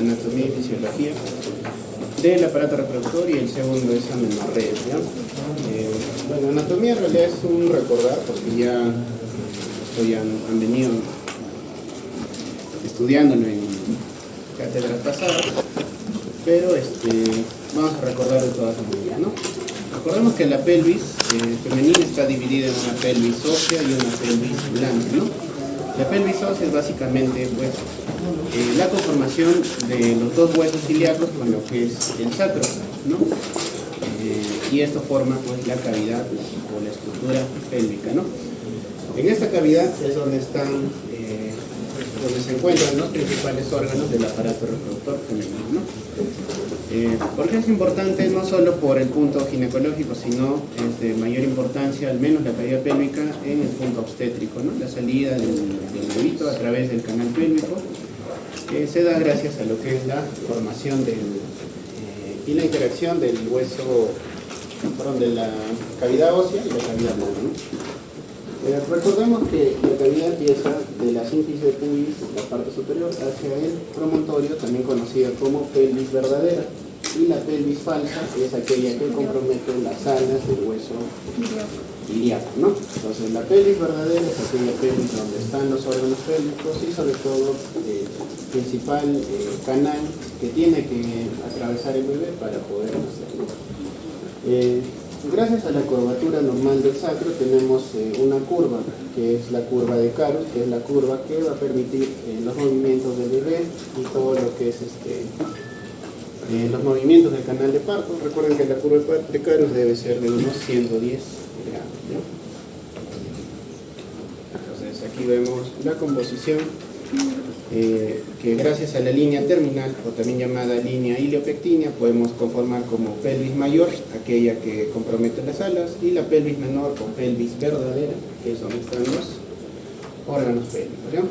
anatomía y fisiología del aparato reproductor, y el segundo es amenorrea, ¿ya? Bueno, anatomía en realidad es un recordar, porque ya han venido estudiándolo en cátedras pasadas, pero vamos a recordar de todas maneras, ¿no? Recordemos que la pelvis femenina está dividida en una pelvis ósea y una pelvis blanda, ¿no? La pelvis ósea es básicamente pues, la conformación de los dos huesos ilíacos con lo que es el sacro, ¿no? Y esto forma pues, la cavidad o la estructura pélvica, ¿no? En esta cavidad es donde se encuentran los principales órganos del aparato reproductor femenino, ¿no? ¿Por qué es importante? No solo por el punto ginecológico, sino es de mayor importancia, al menos la cavidad pélvica, en el punto obstétrico, ¿no? La salida del bebito a través del canal pélvico se da gracias a lo que es la formación y la interacción del hueso, de la cavidad ósea y la cavidad blanda, ¿no? Recordemos que la cavidad empieza de la sínfisis de pubis, la parte superior, hacia el promontorio, también conocida como pelvis verdadera, y la pelvis falsa es aquella que compromete las alas del hueso ilíaco, ¿no? Entonces la pelvis verdadera es aquella pelvis donde están los órganos pélvicos y sobre todo el principal canal que tiene que atravesar el bebé para poder nacer, ¿no? Gracias a la curvatura normal del sacro tenemos una curva, que es la curva de Carus, que es la curva que va a permitir los movimientos del bebé y todo lo que es los movimientos del canal de parto. Recuerden que la curva de Carus debe ser de unos 110 grados, ¿no? Entonces aquí vemos la composición que gracias a la línea terminal, o también llamada línea iliopectínea, podemos conformar como pelvis mayor, aquella que compromete las alas, y la pelvis menor o pelvis verdadera, que es donde están los órganos pélvicos, ¿no?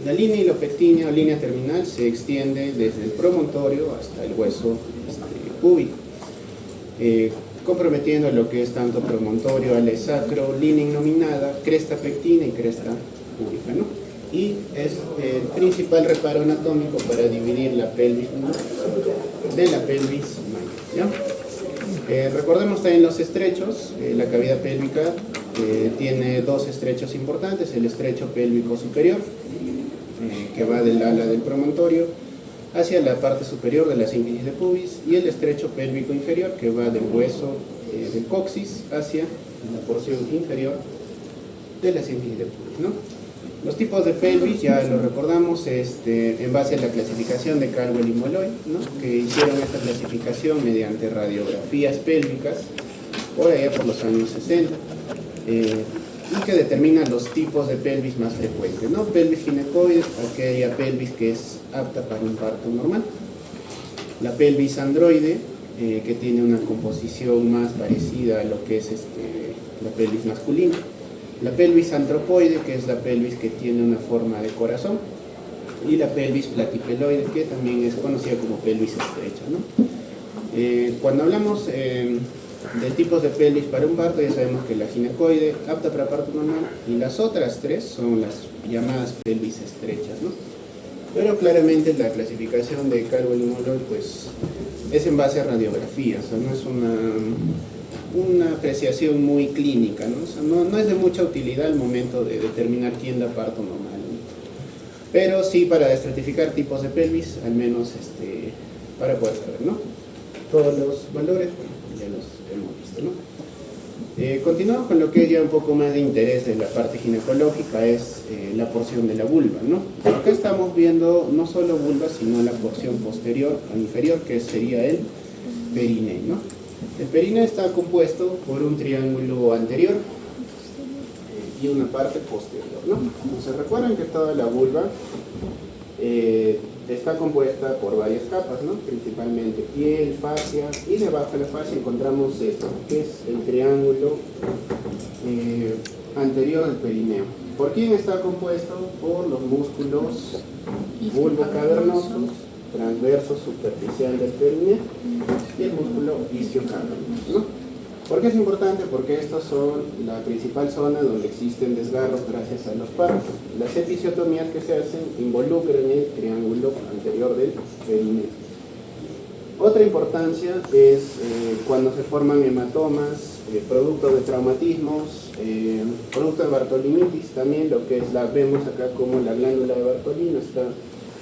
La línea iliopectínea o línea terminal se extiende desde el promontorio hasta el hueso púbico, comprometiendo lo que es tanto promontorio, ale sacro, línea innominada, cresta pectina y cresta púbica, ¿no? Y es el principal reparo anatómico para dividir la pelvis menor de la pelvis mayor, ¿ya? Recordemos también los estrechos. La cavidad pélvica tiene dos estrechos importantes: el estrecho pélvico superior, que va del ala del promontorio hacia la parte superior de la sínfisis de pubis, y el estrecho pélvico inferior, que va del hueso del coxis hacia la porción inferior de la sínfisis de pubis, ¿no? Los tipos de pelvis ya lo recordamos en base a la clasificación de Caldwell y Molloy, ¿no? Que hicieron esta clasificación mediante radiografías pélvicas por allá por los años 60, y que determinan los tipos de pelvis más frecuentes, ¿no? Pelvis ginecoide, aquella pelvis que es apta para un parto normal; la pelvis androide, que tiene una composición más parecida a lo que es la pelvis masculina; la pelvis antropoide, que es la pelvis que tiene una forma de corazón; y la pelvis platipeloide, que también es conocida como pelvis estrecha, ¿no? Cuando hablamos de tipos de pelvis para un parto, ya sabemos que la ginecoide, apta para parto normal, y las otras tres son las llamadas pelvis estrechas, ¿no? Pero claramente la clasificación de Caldwell y Molloy pues, es en base a radiografías, o sea, no es una apreciación muy clínica, ¿no? O sea, no es de mucha utilidad al momento de determinar quién da parto normal, ¿no? Pero sí para estratificar tipos de pelvis, al menos para poder saber, ¿no? Todos los valores, bueno, ya los hemos visto, ¿no? Continuamos con lo que es ya un poco más de interés de la parte ginecológica, es la porción de la vulva, ¿no? Acá estamos viendo no solo vulva, sino la porción posterior o inferior, que sería el perineo, ¿no? El perineo está compuesto por un triángulo anterior y una parte posterior, ¿no? Entonces recuerden que toda la vulva está compuesta por varias capas, ¿no? Principalmente piel, fascia, y debajo de la fascia encontramos esto, que es el triángulo anterior del perineo. ¿Por quién está compuesto? Por los músculos vulvocavernosos, transverso superficial del perineo, y el músculo isquiocavernoso, ¿no? ¿Por qué es importante? Porque estas son la principal zona donde existen desgarros gracias a los partos. Las episiotomías que se hacen involucran el triángulo anterior del perineo. Otra importancia es cuando se forman hematomas, producto de traumatismos, producto de bartolinitis, también lo que es vemos acá como la glándula de Bartolino está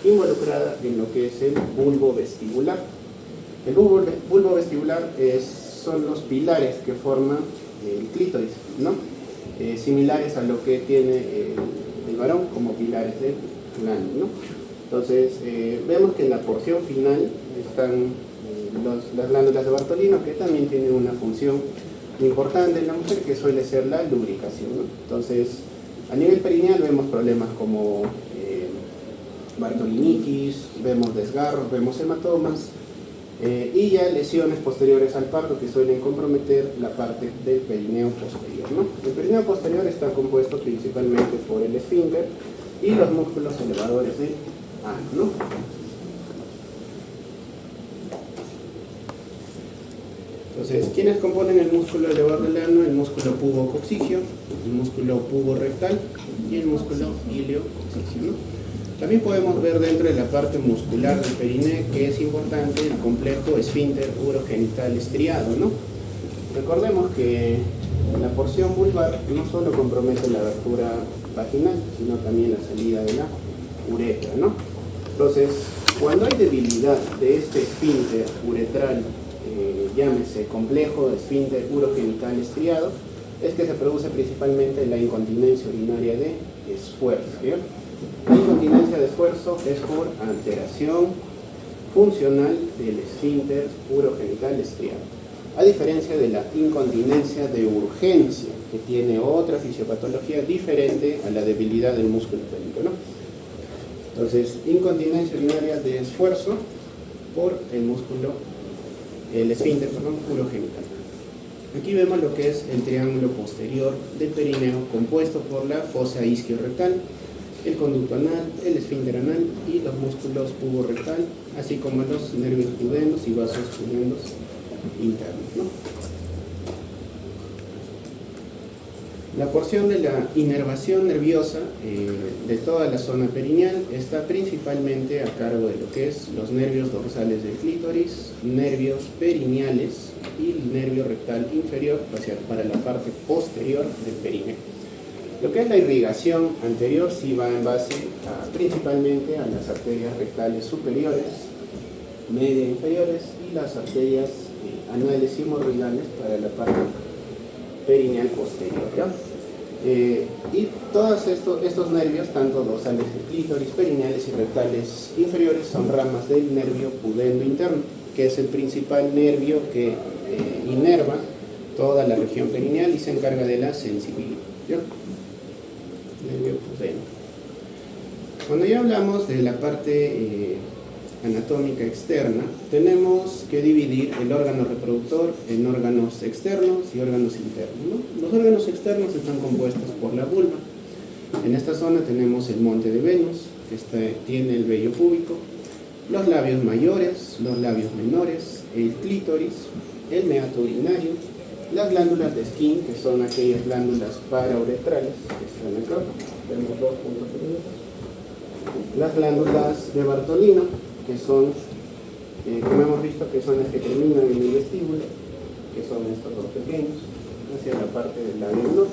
involucrada en lo que es el bulbo vestibular. El bulbo vestibular son los pilares que forman el clítoris, ¿no? Similares a lo que tiene el varón como pilares del glande, ¿no? Entonces, vemos que en la porción final están las glándulas de Bartolino, que también tienen una función importante en la mujer, que suele ser la lubricación, ¿no? Entonces, a nivel perineal vemos problemas como bartolinitis, vemos desgarros, vemos hematomas, y ya lesiones posteriores al parto que suelen comprometer la parte del perineo posterior, ¿no? El perineo posterior está compuesto principalmente por el esfínter y los músculos elevadores del ano, ¿no? Entonces, ¿quiénes componen el músculo elevador del ano? El músculo pubococcigio, el músculo puborectal y el músculo iliococcigio, ¿no? También podemos ver dentro de la parte muscular del perineo que es importante el complejo esfínter urogenital estriado, ¿no? Recordemos que la porción vulvar no solo compromete la abertura vaginal, sino también la salida de la uretra, ¿no? Entonces, cuando hay debilidad de este esfínter uretral, llámese complejo esfínter urogenital estriado, es que se produce principalmente la incontinencia urinaria de esfuerzo, ¿sí? La incontinencia de esfuerzo es por alteración funcional del esfínter urogenital estriado, a diferencia de la incontinencia de urgencia, que tiene otra fisiopatología diferente a la debilidad del músculo pélvico, ¿no? Entonces, incontinencia urinaria de esfuerzo por el esfínter urogenital. Aquí vemos lo que es el triángulo posterior del perineo, compuesto por la fosa isquiorrectal, el conducto anal, el esfínter anal y los músculos puborectal, así como los nervios pudendos y vasos pudendos internos, ¿no? La porción de la inervación nerviosa de toda la zona perineal está principalmente a cargo de lo que es los nervios dorsales del clítoris, nervios perineales y el nervio rectal inferior para la parte posterior del perineo. Lo que es la irrigación anterior sí va en base principalmente a las arterias rectales superiores, media inferiores y las arterias anales y hemorroidales para la parte perineal posterior, ¿ya? Y todos estos nervios, tanto dorsales del clítoris, perineales y rectales inferiores, son ramas del nervio pudendo interno, que es el principal nervio que inerva toda la región perineal y se encarga de la sensibilidad, ¿ya? Nervio pudendo. Cuando ya hablamos de la parte anatómica externa, tenemos que dividir el órgano reproductor en órganos externos y órganos internos, ¿no? Los órganos externos están compuestos por la vulva. En esta zona tenemos el monte de Venus, que tiene el vello púbico, los labios mayores, los labios menores, el clítoris, el meato urinario, las glándulas de Skene, que son aquellas glándulas parauretrales que están acá, tenemos dos puntos pequeños, las glándulas de Bartolino, que son, como hemos visto, que son las que terminan en el vestíbulo, que son estos dos pequeños, hacia la parte del labio menor,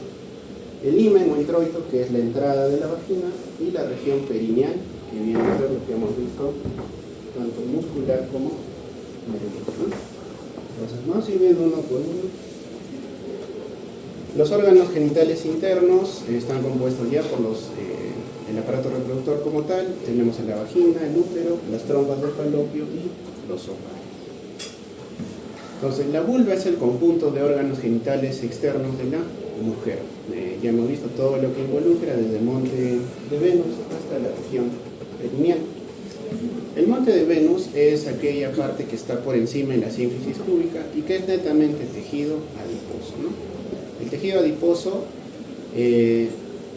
el himen o introito, que es la entrada de la vagina, y la región perineal, que viene a ser lo que hemos visto, tanto muscular como nervioso, ¿no? Entonces, vamos a ir viendo uno por uno. Los órganos genitales internos están compuestos ya por el aparato reproductor como tal. Tenemos en la vagina, el útero, las trompas del falopio y los ovarios. Entonces, la vulva es el conjunto de órganos genitales externos de la mujer. Ya hemos visto todo lo que involucra, desde el monte de Venus hasta la región perineal. El monte de Venus es aquella parte que está por encima de la sínfisis púbica y que es netamente tejido adiposo, ¿no? El tejido adiposo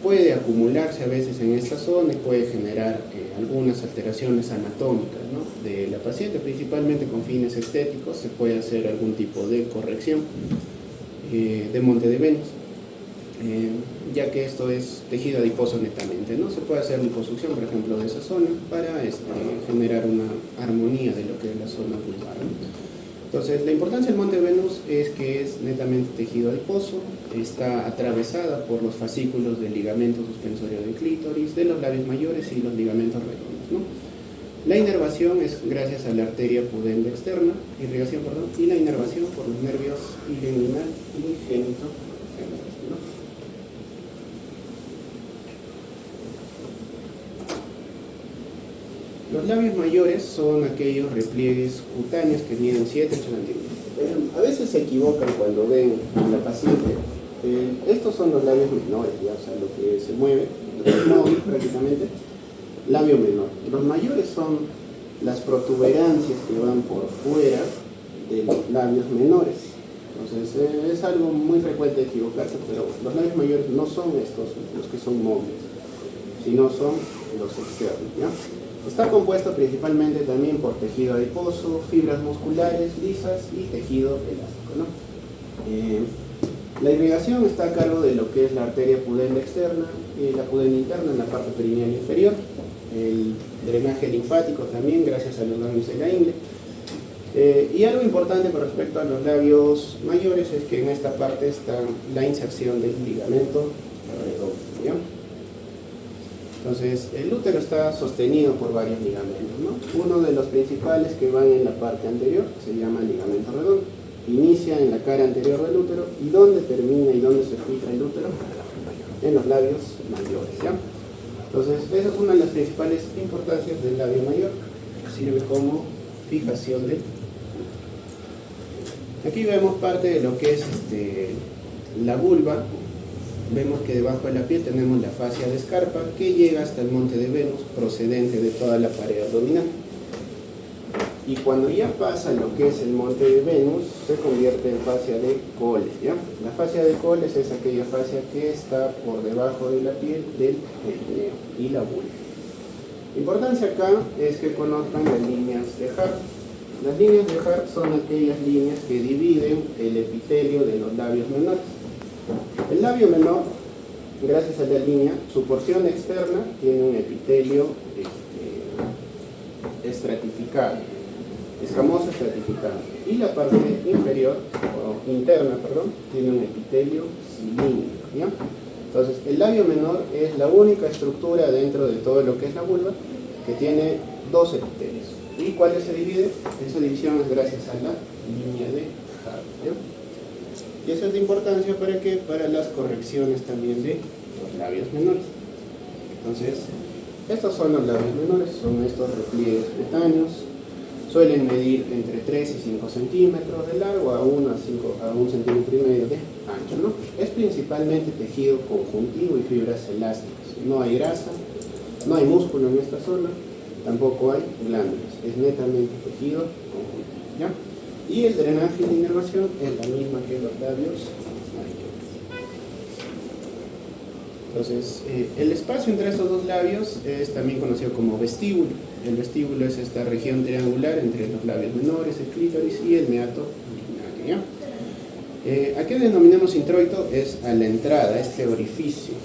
puede acumularse a veces en esta zona y puede generar algunas alteraciones anatómicas, ¿no?, de la paciente, principalmente con fines estéticos. Se puede hacer algún tipo de corrección. de monte de Venus, ya que esto es tejido adiposo netamente, ¿no? Se puede hacer liposucción, por ejemplo, de esa zona para generar una armonía de lo que es la zona vulvar, ¿no? Entonces, la importancia del monte de Venus es que es netamente tejido adiposo, está atravesada por los fascículos del ligamento suspensorio del clítoris, de los labios mayores y los ligamentos redondos, ¿no? La inervación es gracias a la arteria pudenda externa, y la inervación por los nervios ilioinguinal y génito, ¿no? Los labios mayores son aquellos repliegues cutáneos que miden 7-8 centímetros. A veces se equivocan cuando ven a la paciente. Estos son los labios menores, ¿ya? O sea, lo que se mueve, es móvil prácticamente, labio menor. Los mayores son las protuberancias que van por fuera de los labios menores. Entonces, es algo muy frecuente equivocarse, pero los labios mayores no son estos los que son móviles, sino son los externos, ¿ya? Está compuesto principalmente también por tejido adiposo, fibras musculares lisas y tejido elástico, ¿no? La irrigación está a cargo de lo que es la arteria pudenda externa y la pudenda interna en la parte perineal inferior, el drenaje linfático también gracias a los labios de la ingle. Y algo importante con respecto a los labios mayores es que en esta parte está la inserción del ligamento redondo, ¿ya? Entonces, el útero está sostenido por varios ligamentos, ¿no? Uno de los principales que van en la parte anterior se llama ligamento redondo. Inicia en la cara anterior del útero, y ¿dónde termina y dónde se filtra el útero? En los labios mayores, ¿ya? Entonces, esa es una de las principales importancias del labio mayor, que sirve como fijación de... Aquí vemos parte de lo que es la vulva. Vemos que debajo de la piel tenemos la fascia de Scarpa, que llega hasta el monte de Venus, procedente de toda la pared abdominal. Y cuando ya pasa lo que es el monte de Venus, se convierte en fascia de Coles, ¿ya? La fascia de Coles es aquella fascia que está por debajo de la piel del perineo y la vulva. La importancia acá es que conozcan las líneas de Hart. Las líneas de Hart son aquellas líneas que dividen el epitelio de los labios menores. El labio menor, gracias a la línea, su porción externa tiene un epitelio estratificado, escamoso estratificado, y la parte inferior, o interna, perdón, tiene un epitelio cilíndrico, ¿ya? Entonces, el labio menor es la única estructura dentro de todo lo que es la vulva que tiene dos epitelios. ¿Y cuáles se divide? Esa división es gracias a la línea de Hart, ¿ya? Y eso es de importancia para que para las correcciones también de los labios menores. Entonces, estos son los labios menores, son estos repliegues cutáneos, suelen medir entre 3 y 5 centímetros de largo a 1 a 1,5 centímetros de ancho, ¿no? Es principalmente tejido conjuntivo y fibras elásticas. No hay grasa, no hay músculo en esta zona, tampoco hay glándulas, es netamente tejido conjuntivo, ¿ya? Y el drenaje y la inervación es la misma que los labios mayores. Entonces, el espacio entre estos dos labios es también conocido como vestíbulo. El vestíbulo es esta región triangular entre los labios menores, el clítoris y el meato urinario, ¿ya? ¿A qué denominamos introito? Es a la entrada, este orificio.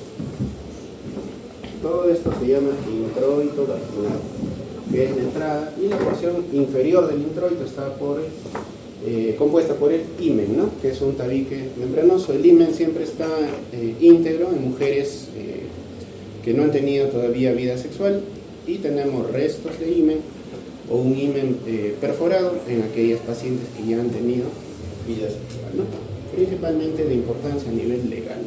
Todo esto se llama introito vaginal, que es la entrada, y la porción inferior del introito está compuesta por el himen, ¿no? Que es un tabique membranoso. El himen siempre está íntegro en mujeres que no han tenido todavía vida sexual, y tenemos restos de himen o un himen perforado en aquellas pacientes que ya han tenido vida sexual, ¿no? Principalmente de importancia a nivel legal.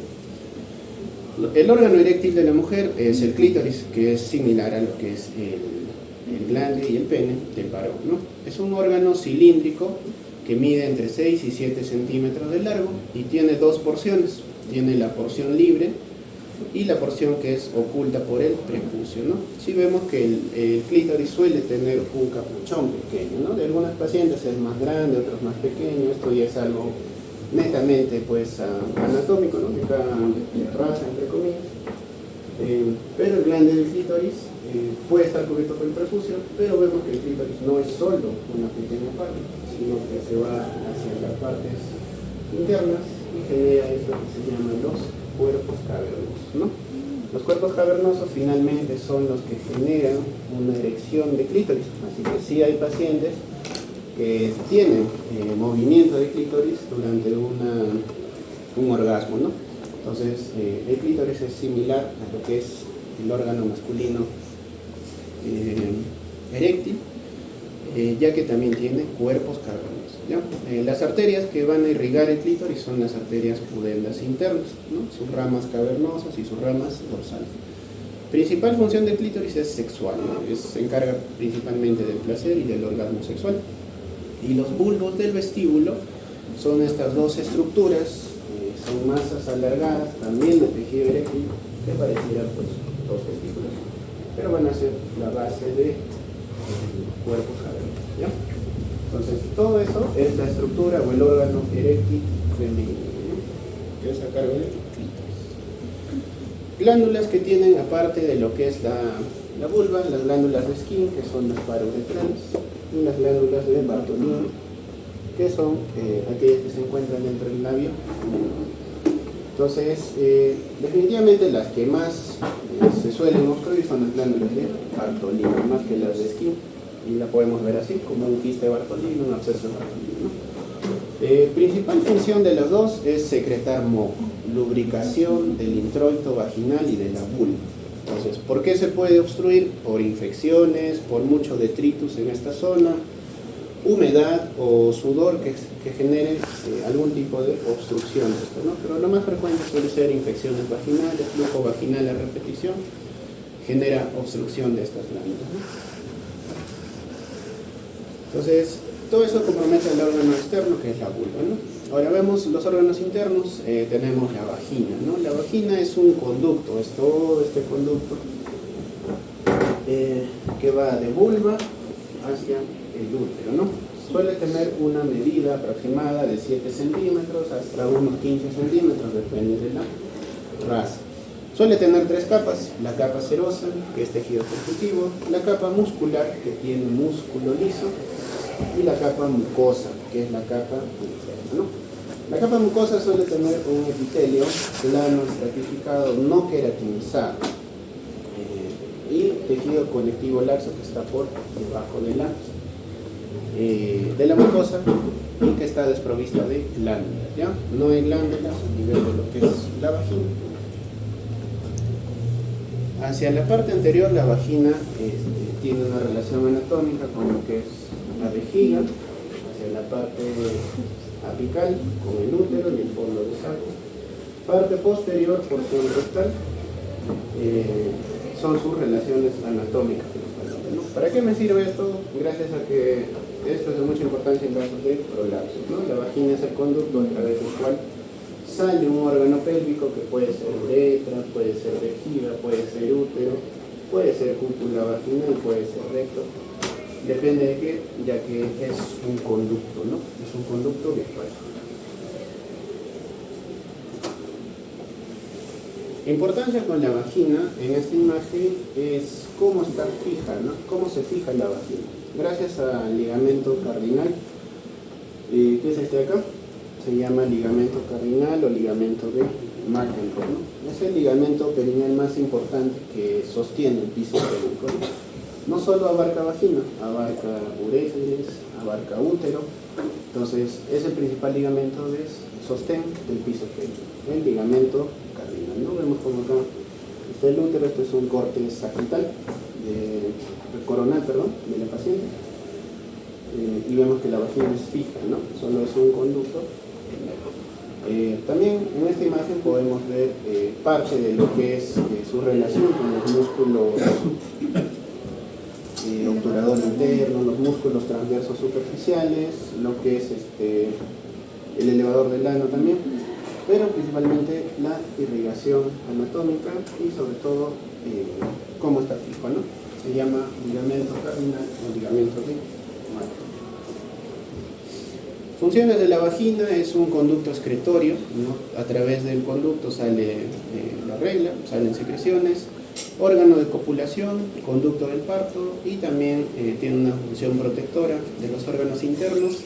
El órgano eréctil de la mujer es el clítoris, que es similar a lo que es el glande y el pene del varón, ¿no? Es un órgano cilíndrico que mide entre 6 y 7 centímetros de largo y tiene dos porciones. Tiene la porción libre y la porción que es oculta por el prepucio, ¿no? Sí vemos que el clítoris suele tener un capuchón pequeño, ¿no? De algunas pacientes es más grande, otros más pequeño. Esto ya es algo netamente pues anatómico, ¿no? De cada raza, entre comillas. Pero el glande del clítoris puede estar cubierto por el prepucio, pero vemos que el clítoris no es solo una pequeña parte, sino que se va hacia las partes internas y genera esto que se llaman los cuerpos cavernosos, ¿no? Los cuerpos cavernosos finalmente son los que generan una erección de clítoris, así que sí hay pacientes que tienen movimiento de clítoris durante un orgasmo, ¿no? Entonces, el clítoris es similar a lo que es el órgano masculino eréctil, ya que también tiene cuerpos cavernosos, ¿ya? Las arterias que van a irrigar el clítoris son las arterias pudendas internas, ¿no? Sus ramas cavernosas y sus ramas dorsales. Principal función del clítoris es sexual, ¿no? Se encarga principalmente del placer y del orgasmo sexual. Y los bulbos del vestíbulo son estas dos estructuras, son masas alargadas también de tejido eréctil que parecieran pues dos testículos, pero van a ser la base de cuerpo cavernoso, ¿ya? Entonces todo eso es la estructura o el órgano eréctil femenino, ¿no? Que es a cargo del clítoris. Glándulas que tienen, aparte de lo que es la vulva, las glándulas de Skene, que son las parouretrales, y las glándulas de Bartolini, que son aquellas que se encuentran dentro del labio. Entonces, definitivamente las que más se suelen obstruir son las glándulas de Bartolini, más que las de Skene, y la podemos ver así, como un quiste de Bartolini, un absceso de Bartolini, ¿no? Principal función de las dos es secretar moco, lubricación del introito vaginal y de la vulva. Entonces, ¿por qué se puede obstruir? Por infecciones, por mucho detritus en esta zona, humedad o sudor que genere algún tipo de obstrucción de esto, ¿no? Pero lo más frecuente suele ser infecciones vaginales, flujo vaginal a repetición, genera obstrucción de estas glándulas, ¿no? Entonces, todo eso compromete al órgano externo, que es la vulva, ¿no? Ahora vemos los órganos internos, tenemos la vagina, ¿no? La vagina es un conducto, es todo este conducto que va de vulva hacia el útero, ¿no? Suele tener una medida aproximada de 7 centímetros hasta unos 15 centímetros, depende de la raza. Suele tener tres capas: la capa serosa, que es tejido conjuntivo, la capa muscular, que tiene músculo liso, y la capa mucosa, que es la capa interna, ¿no? La capa mucosa suele tener un epitelio plano, estratificado, no queratinizado, y tejido conectivo laxo que está por debajo de la mucosa, y que está desprovista de glándulas, ¿ya? No hay glándulas a nivel de lo que es la vagina. Hacia la parte anterior, la vagina tiene una relación anatómica con lo que es la vejiga, hacia la parte apical con el útero y el fondo del saco. Parte posterior, porción rectal, son sus relaciones anatómicas, ¿no? ¿Para qué me sirve esto? Gracias a que esto es de mucha importancia en casos de prolapso, ¿no? La vagina es el conducto a través del cual sale un órgano pélvico, que puede ser uretra, puede ser vejiga, puede ser útero, puede ser cúpula vaginal, puede ser recto, depende de qué, ya que es un conducto, ¿no? Es un conducto virtual. Importancia con la vagina en esta imagen es cómo está fija, ¿no? Cómo se fija la vagina. Gracias al ligamento cardinal, ¿qué es este de acá? Se llama ligamento cardinal o ligamento de McEnroe, ¿no? Es el ligamento perineal más importante que sostiene el piso pélvico, ¿no? No solo abarca vagina, abarca uréteres, abarca útero. Entonces es el principal ligamento de sostén del piso pélvico, el ligamento cardinal, ¿no? Vemos como acá está el útero. Esto es un corte sagital, coronal, perdón, de la paciente, y vemos que la vagina es fija, ¿no? Solo es un conducto. También en esta imagen podemos ver parte de lo que es su relación con los músculos obturador interno, los músculos transversos superficiales, lo que es el elevador del ano también, pero principalmente la irrigación anatómica y sobre todo cómo está fijo, ¿no? Se llama ligamento cardinal o ligamento de McEnroe. Funciones de la vagina: es un conducto excretorio, ¿no? A través del conducto sale la regla, salen secreciones, órgano de copulación, conducto del parto, y también tiene una función protectora de los órganos internos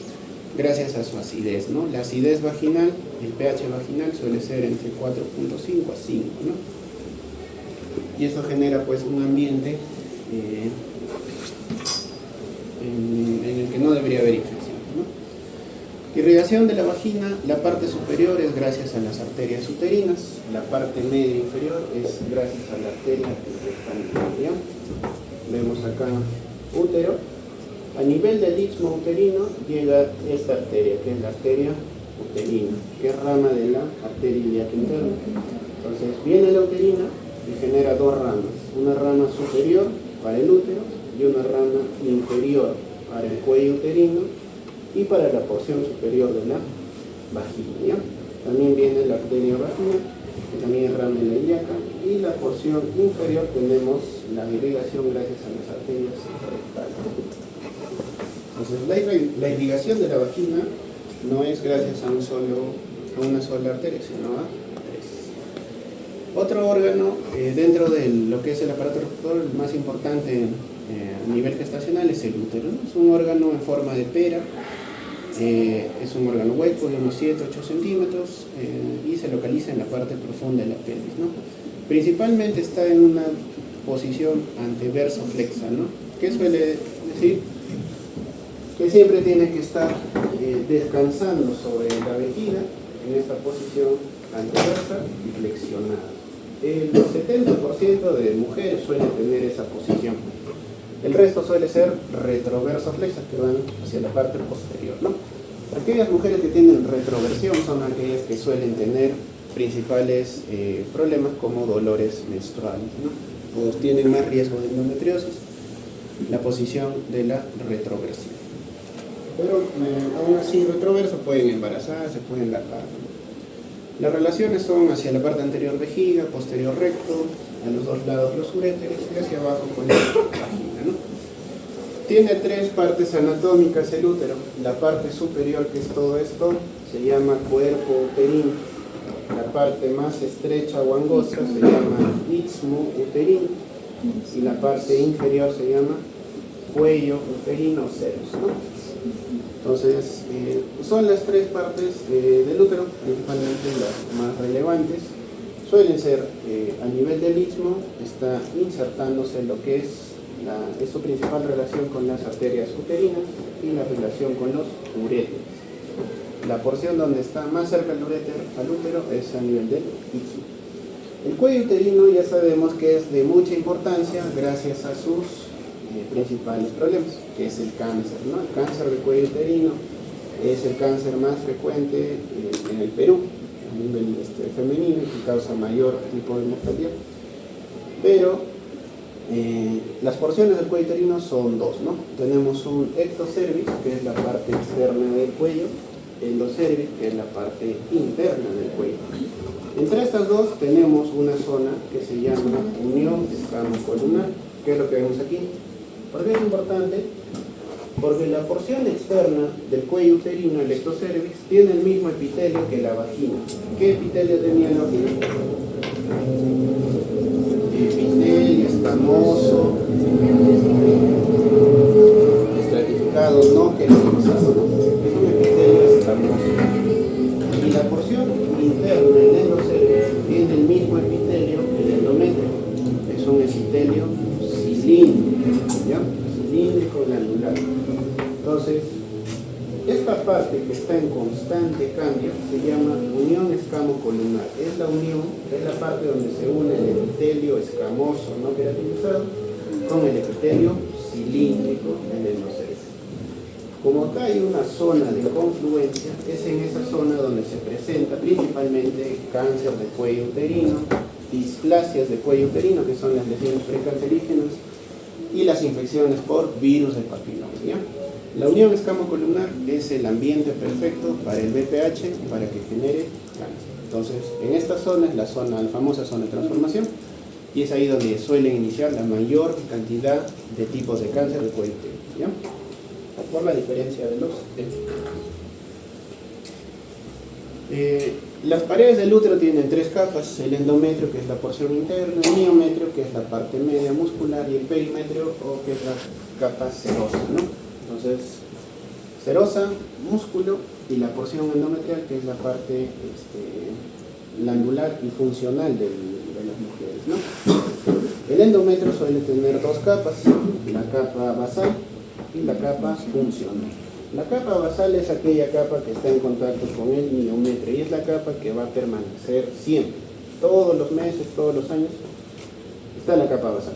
gracias a su acidez, ¿no? La acidez vaginal, el pH vaginal suele ser entre 4.5 a 5, ¿no? Y eso genera pues un ambiente en el que no debería haber infección, ¿no? Irrigación de la vagina, la parte superior es gracias a las arterias uterinas, la parte media inferior es gracias a la arteria rectangular. Vemos acá útero. A nivel del istmo uterino llega esta arteria, que es la arteria uterina, que es rama de la arteria ilíaca interna. Entonces viene la uterina y genera dos ramas, una rama superior para el útero y una rama inferior para el cuello uterino y para la porción superior de la vagina, ¿ya? También viene la arteria vaginal, que también es rama de la ilíaca, y la porción inferior tenemos la irrigación gracias a las arterias rectales. Entonces la irrigación de la vagina no es gracias a una sola arteria, sino a tres. Otro órgano dentro de lo que es el aparato reproductor, el más importante a nivel gestacional es el útero, ¿no? Es un órgano en forma de pera, es un órgano hueco de unos 7-8 centímetros y se localiza en la parte profunda de la pelvis, ¿no? Principalmente está en una posición anteverso flexa, ¿no? ¿Qué suele decir? Que siempre tiene que estar descansando sobre la vejiga en esta posición anteversa y flexionada. El 70% de mujeres suelen tener esa posición. El resto suele ser retroverso flexa, que van hacia la parte posterior, ¿no? Aquellas mujeres que tienen retroversión son aquellas que suelen tener principales problemas como dolores menstruales, ¿no? Pues tienen más riesgo de endometriosis, la posición de la retroversión. Pero aún así retroverso pueden embarazarse, pueden dar parto. Las relaciones son hacia la parte anterior vejiga, posterior recto, a los dos lados los uréteres y hacia abajo con la vagina, ¿no? Tiene tres partes anatómicas el útero. La parte superior, que es todo esto, se llama cuerpo uterino. La parte más estrecha o angosta se llama istmo uterino y la parte inferior se llama cuello uterino o cervix, ¿no? Entonces, son las tres partes del útero, principalmente las más relevantes. Suelen ser, a nivel del istmo, está insertándose lo que es su principal relación con las arterias uterinas y la relación con los uréteres. La porción donde está más cerca al útero es a nivel del istmo. El cuello uterino ya sabemos que es de mucha importancia gracias a sus principales problemas, que es el cáncer, ¿no? El cáncer de cuello uterino es el cáncer más frecuente en el Perú, a nivel femenino, que causa mayor tipo de mortalidad. Pero las porciones del cuello uterino son dos, ¿no? Tenemos un ectocervix, que es la parte externa del cuello, endocervix, que es la parte interna del cuello. Entre estas dos tenemos una zona que se llama unión escamocolunar, que es lo que vemos aquí. ¿Por qué es importante? Porque la porción externa del cuello uterino, el ectocervix, tiene el mismo epitelio que la vagina. ¿Qué epitelio tenía la vagina? Epitelio escamoso, estratificado, no queratinizado, ¿no? Es un epitelio escamoso. Y la porción interna del endocervix tiene el mismo epitelio que el endometrio. Es un epitelio cilíndrico, ¿ya? Cilíndrico granular. Entonces, esta parte que está en constante cambio se llama unión escamocolunar. Es la unión, es la parte donde se une el epitelio escamoso no queratinizado con el epitelio cilíndrico en el endocervix. Como acá hay una zona de confluencia, es en esa zona donde se presenta principalmente cáncer de cuello uterino, displasias de cuello uterino, que son las lesiones precancerígenas, y las infecciones por virus del papiloma, ¿ya? La unión escamocolunar es el ambiente perfecto para el BPH para que genere cáncer. Entonces, en esta zona es la famosa zona de transformación, y es ahí donde suelen iniciar la mayor cantidad de tipos de cáncer de cuello uterino, ¿ya? Por la diferencia de los las paredes del útero tienen tres capas: el endometrio, que es la porción interna, el miometrio, que es la parte media muscular, y el perimetrio, o que es la capa serosa, ¿no? Entonces, serosa, músculo y la porción endometrial, que es la parte glandular y funcional de las mujeres, ¿no? El endometrio suele tener dos capas, la capa basal y la capa funcional. La capa basal es aquella capa que está en contacto con el miometrio y es la capa que va a permanecer siempre, todos los meses, todos los años, está la capa basal.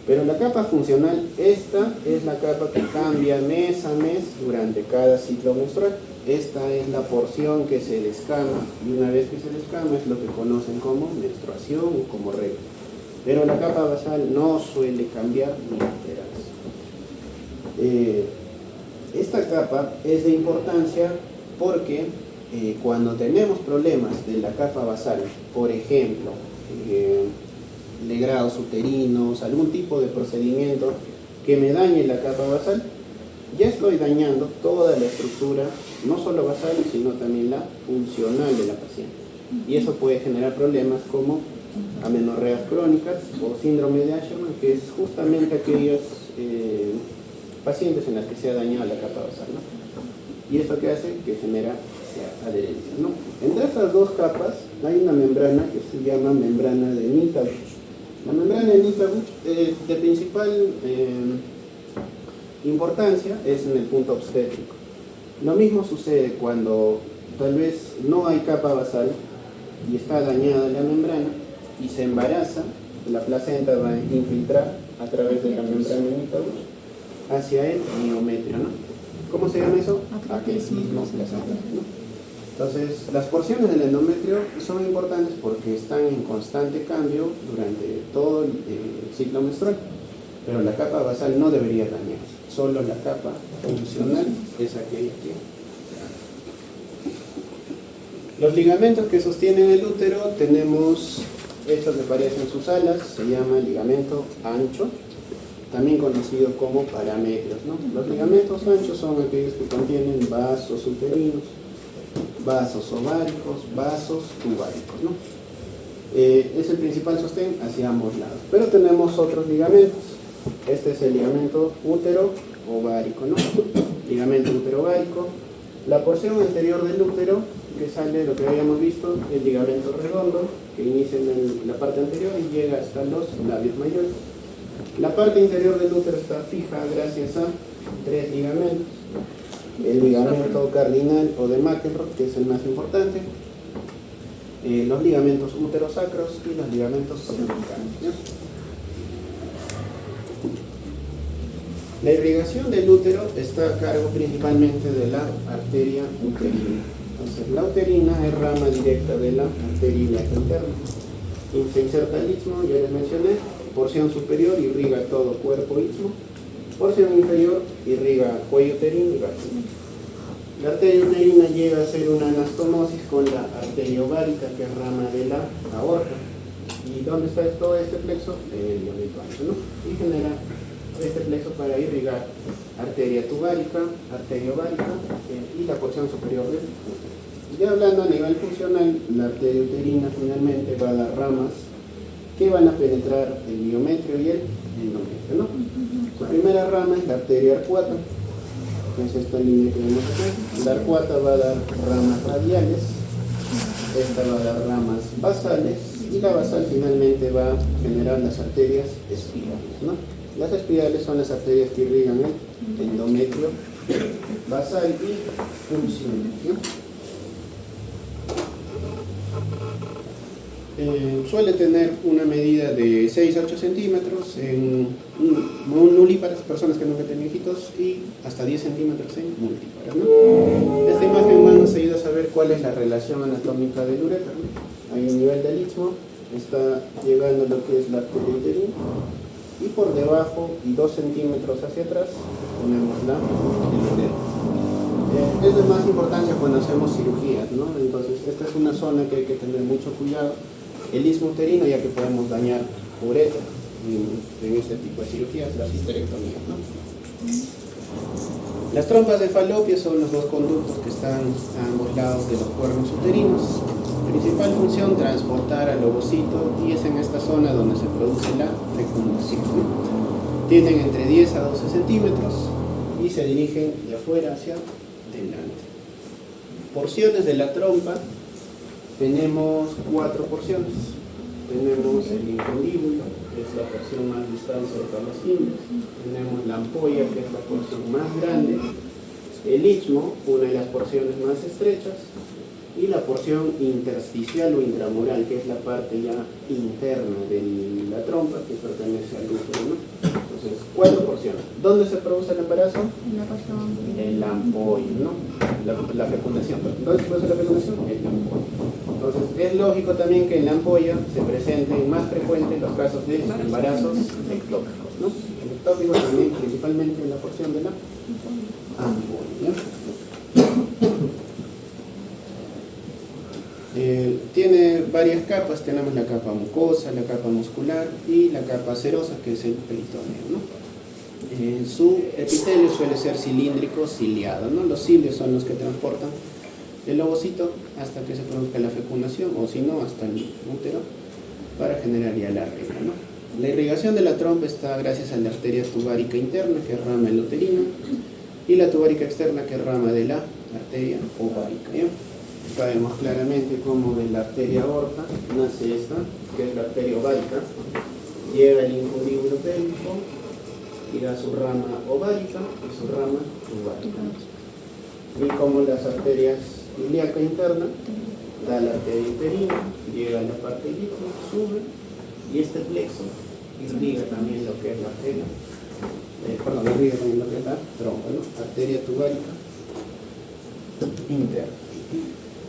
Pero la capa funcional, esta es la capa que cambia mes a mes durante cada ciclo menstrual. Esta es la porción que se descama y una vez que se descama es lo que conocen como menstruación o como regla. Pero la capa basal no suele cambiar ni alterarse. Esta capa es de importancia porque cuando tenemos problemas de la capa basal, por ejemplo, legrados uterinos, algún tipo de procedimiento que me dañe la capa basal, ya estoy dañando toda la estructura, no solo basal, sino también la funcional de la paciente. Y eso puede generar problemas como amenorreas crónicas o síndrome de Asherman, que es justamente aquellos pacientes en las que se ha dañado la capa basal, ¿no? Y eso que hace que genera adherencia, ¿no? Entre estas dos capas hay una membrana que se llama membrana de Nittavich. La membrana de Nittavich de principal importancia es en el punto obstétrico. Lo mismo sucede cuando tal vez no hay capa basal y está dañada la membrana y se embaraza, la placenta va a infiltrar a través de la membrana de Nittavich hacia el miometrio, ¿no? ¿Cómo se llama eso? Acletismo placental, ¿no? Entonces, las porciones del endometrio son importantes porque están en constante cambio durante todo el ciclo menstrual, pero la capa basal no debería dañarse, solo la capa funcional es aquella que... Los ligamentos que sostienen el útero tenemos, estos que parecen sus alas, se llama ligamento ancho, también conocido como parametrios, ¿no? Los ligamentos anchos son aquellos que contienen vasos uterinos, vasos ováricos, vasos tubáricos, ¿no? Es el principal sostén hacia ambos lados. Pero tenemos otros ligamentos. Este es el ligamento útero-ovárico, ¿no? Ligamento útero-ovárico. La porción anterior del útero, que sale, lo que habíamos visto, el ligamento redondo, que inicia en la parte anterior y llega hasta los labios mayores. La parte interior del útero está fija gracias a tres ligamentos. El ligamento cardinal o de McEnroe, que es el más importante, los ligamentos úterosacros y los ligamentos cervicales, ¿no? La irrigación del útero está a cargo principalmente de la arteria uterina. Entonces, la uterina es rama directa de la arteria ilíaca interna. Se inserta el istmo, ya les mencioné. Porción superior irriga todo cuerpo istmo. Porción inferior irriga cuello uterino y vagina. La arteria uterina llega a ser una anastomosis con la arteria ovárica, que es rama de la aorta. ¿Y dónde está todo este plexo? El ligamento ancho, ¿no? Y genera este plexo para irrigar arteria tubárica, arteria ovárica y la porción superior del útero. Ya hablando a nivel funcional, la arteria uterina finalmente va a dar ramas que van a penetrar el miometrio y el endometrio, ¿no? La primera rama es la arteria arcuata, que es esta línea que vemos aquí. La arcuata va a dar ramas radiales, esta va a dar ramas basales y la basal finalmente va a generar las arterias espirales, ¿no? Las espirales son las arterias que irrigan el endometrio basal y funcional, ¿no? Suele tener una medida de 6 a 8 centímetros en nulíparas, personas que nunca tienen hijitos, y hasta 10 centímetros en multíparas, ¿no? Esta imagen más nos ayuda a saber cuál es la relación anatómica del uréter, ¿no? Hay un nivel del istmo, está llegando lo que es la arteria uterina, y por debajo y 2 centímetros hacia atrás ponemos el uréter. Es de más importancia cuando hacemos cirugías, ¿no? Entonces esta es una zona que hay que tener mucho cuidado. El istmo uterino, ya que podemos dañar ureter en este tipo de cirugías, las histerectomías, ¿no? Las trompas de Falopio son los dos conductos que están a ambos lados de los cuernos uterinos. Principal función, transportar al ovocito, y es en esta zona donde se produce la fecundación, ¿no? Tienen entre 10 a 12 centímetros. y se dirigen de afuera hacia adelante. Porciones de la trompa, tenemos 4 porciones. Tenemos el infundíbulo, que es la porción más distal cerca de las fibras. Tenemos la ampolla, que es la porción más grande. El istmo, una de las porciones más estrechas. Y la porción intersticial o intramural, que es la parte ya interna de la trompa, que pertenece al útero, ¿no? Entonces, 4 porciones. ¿Dónde se produce el embarazo? En la ampolla, ¿no? La fecundación. ¿Dónde se produce la fecundación? En la ampolla. Entonces, es lógico también que en la ampolla se presenten más frecuentes los casos de embarazos ectópicos, ¿no? El ectópico también principalmente en la porción de la ampolla, ¿no? Tiene varias capas, tenemos la capa mucosa, la capa muscular y la capa serosa, que es el peritoneo, ¿no? Su epitelio suele ser cilíndrico ciliado, ¿no? Los cilios son los que transportan el ovocito hasta que se produzca la fecundación, o si no, hasta el útero, para generar ya la regla, ¿no? La irrigación de la trompa está gracias a la arteria tubárica interna, que es rama del uterino, y la tubárica externa, que es rama de la arteria ovárica, ¿ya? Sabemos claramente cómo de la arteria aorta nace esta, que es la arteria ovárica, llega el infundíbulo pélvico y da su rama ovárica y su rama ovárica. Y como las arterias ilíaca interna, da la arteria uterina, llega a la parte ilíaca, sube, y este plexo irriga también lo que es la arteria, irriga también lo que es la trompa, ¿no? Arteria tubárica interna.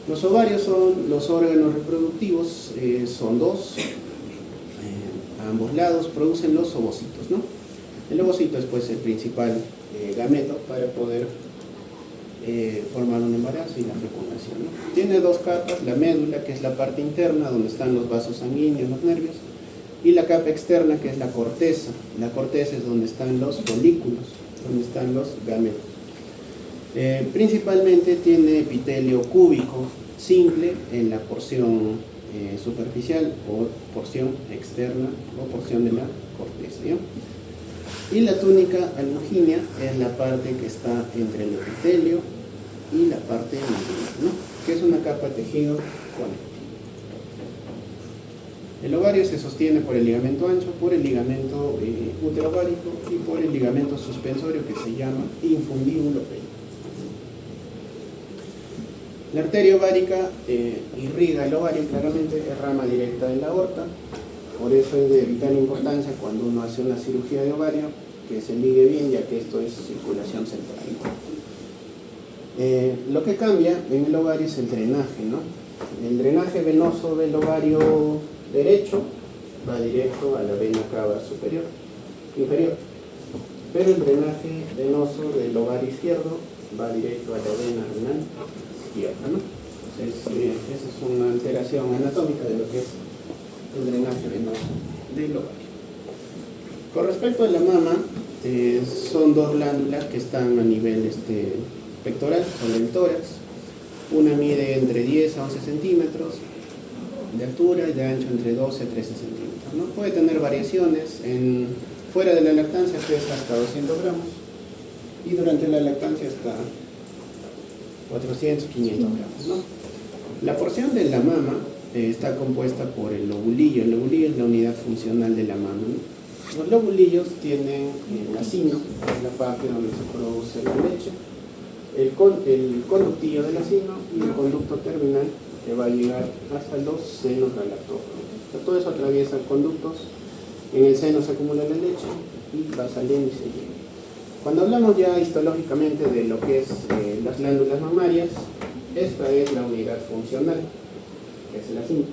Los ovarios son los órganos reproductivos, son dos, a ambos lados producen los ovocitos, ¿no? El ovocito es pues el principal gameto para poder formar un embarazo y la fecundación, ¿no? Tiene 2 capas, la médula, que es la parte interna donde están los vasos sanguíneos, los nervios, y la capa externa, que es la corteza. La corteza es donde están los folículos, donde están los gametos. Principalmente tiene epitelio cúbico simple en la porción superficial o porción externa o porción de la corteza, ¿ya? Y la túnica albuginea es la parte que está entre el epitelio y la parte medular, ¿no? Que es una capa de tejido conectivo. El ovario se sostiene por el ligamento ancho, por el ligamento uterovárico y por el ligamento suspensorio, que se llama infundíbulo pélvico. La arteria ovárica irriga el ovario, claramente es rama directa de la aorta, por eso es de vital importancia cuando uno hace una cirugía de ovario que se ligue bien, ya que esto es circulación central. Lo que cambia en el ovario es el drenaje, ¿no? El drenaje venoso del ovario derecho va directo a la vena cava inferior, pero el drenaje venoso del ovario izquierdo va directo a la vena renal izquierda, ¿no? Entonces, esa es una alteración anatómica de lo que es el drenaje venoso del ovario. Con respecto a la mama, son 2 glándulas que están a nivel pectoral, sobre el tórax. Una mide entre 10 a 11 centímetros de altura y de ancho entre 12 a 13 centímetros, ¿no? Puede tener variaciones, fuera de la lactancia pesa hasta 200 gramos y durante la lactancia hasta 400, 500 gramos, ¿no? La porción de la mama está compuesta por el lobulillo. El lobulillo es la unidad funcional de la mama, ¿no? Los lobulillos tienen el lacino, que es la parte donde se produce la leche, el conductillo del lacino y el conducto terminal, que va a llegar hasta los senos galactófanos. Todo eso atraviesa conductos, en el seno se acumula la leche y va saliendo y se llega. Cuando hablamos ya histológicamente de lo que es las glándulas mamarias, esta es la unidad funcional, que es la cinta.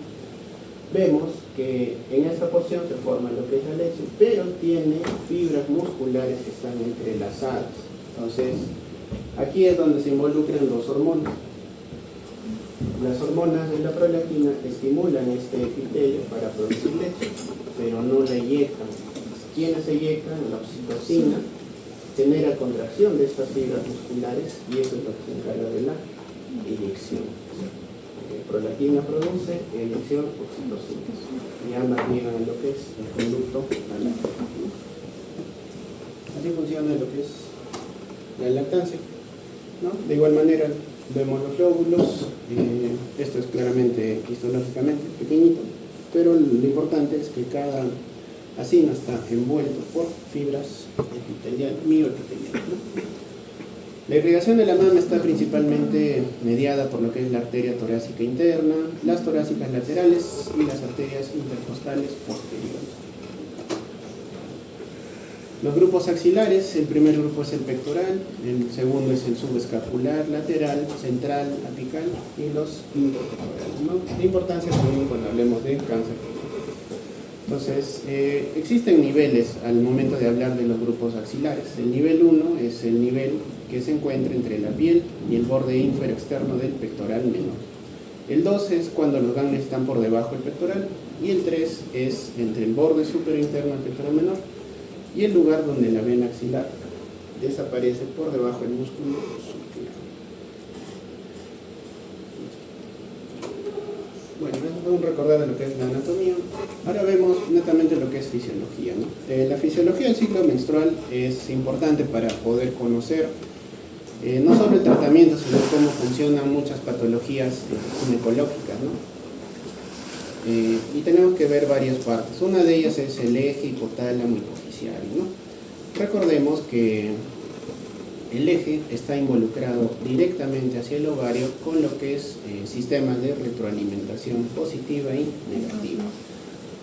Vemos que en esta porción se forma lo que es la leche, pero tiene fibras musculares que están entrelazadas. Entonces, aquí es donde se involucran 2 hormonas. Las hormonas de la prolactina estimulan este epitelio para producir leche, pero no la eyectan. ¿Quiénes eyectan? La oxitocina genera contracción de estas fibras musculares y eso es lo que se encarga de la eyección. Prolactina produce, eyección, oxitocina. Y ambas llegan a lo que es el conducto galáctico. Así funciona lo que es la lactancia, ¿no? De igual manera vemos los lóbulos, esto es claramente histológicamente pequeñito, pero lo importante es que cada acino está envuelto por fibras mioepiteliales, ¿no? La irrigación de la mama está principalmente mediada por lo que es la arteria torácica interna, las torácicas laterales y las arterias intercostales posteriores. Los grupos axilares, el primer grupo es el pectoral, el segundo es el subescapular, lateral, central, apical y los interpectorales, ¿no? De importancia también cuando hablemos de cáncer. Entonces, existen niveles al momento de hablar de los grupos axilares. El nivel 1 es el nivel que se encuentra entre la piel y el borde ínfero externo del pectoral menor. El 2 es cuando los ganglios están por debajo del pectoral y el 3 es entre el borde superior interno del pectoral menor y el lugar donde la vena axilar desaparece por debajo del músculo sucral. Bueno, eso es un recordar de lo que es la anatomía. Ahora vemos netamente lo que es fisiología, ¿no? La fisiología del ciclo menstrual es importante para poder conocer no solo el tratamiento, sino cómo funcionan muchas patologías ginecológicas, ¿no? Y tenemos que ver varias partes. Una de ellas es el eje hipotálamo hipoficiario, ¿no? Recordemos que el eje está involucrado directamente hacia el ovario con lo que es sistemas de retroalimentación positiva y negativa.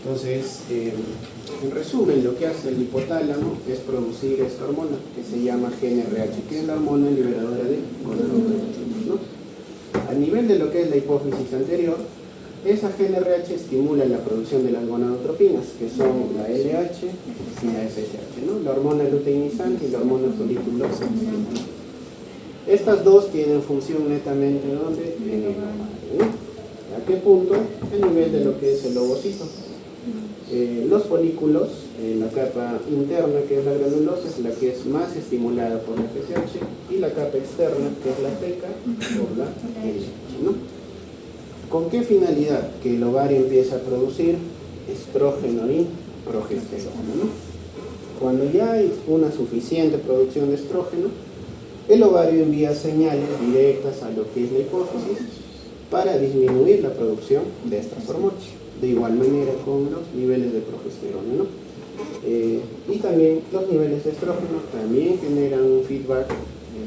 Entonces, en resumen, lo que hace el hipotálamo es producir esta hormona que se llama GnRH, que es la hormona liberadora de gonadotropinas, ¿no? A nivel de lo que es la hipófisis anterior, esa GnRH estimula la producción de las gonadotropinas, que son la LH y la FSH, ¿no? La hormona luteinizante y la hormona foliculosa. Estas dos tienen función netamente ¿dónde? En el ovario, ¿no? ¿A qué punto? A nivel de lo que es el ovocito. Los folículos, la capa interna, que es la granulosa, es la que es más estimulada por la FSH, y la capa externa, que es la feca, por la LH, ¿no? ¿Con qué finalidad? Que el ovario empieza a producir estrógeno y progesterona, ¿no? Cuando ya hay una suficiente producción de estrógeno, el ovario envía señales directas a lo que es la hipófisis para disminuir la producción de estas hormonas. De igual manera con los niveles de progesterona, ¿no? Y también los niveles de estrógeno también generan un feedback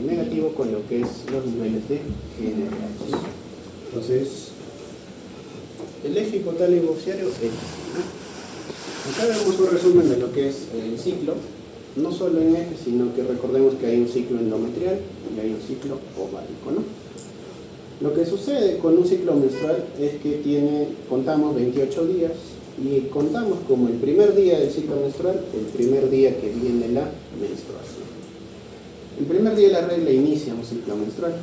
negativo con lo que es los niveles de GnRH, ¿no? Entonces, el eje hipotálamo hipoficiario es este, ¿no? Acá vemos un resumen de lo que es el ciclo, no solo en eje, sino que recordemos que hay un ciclo endometrial y hay un ciclo ovárico, ¿no? Lo que sucede con un ciclo menstrual es que contamos 28 días y contamos como el primer día del ciclo menstrual, el primer día que viene la menstruación. El primer día de la regla inicia un ciclo menstrual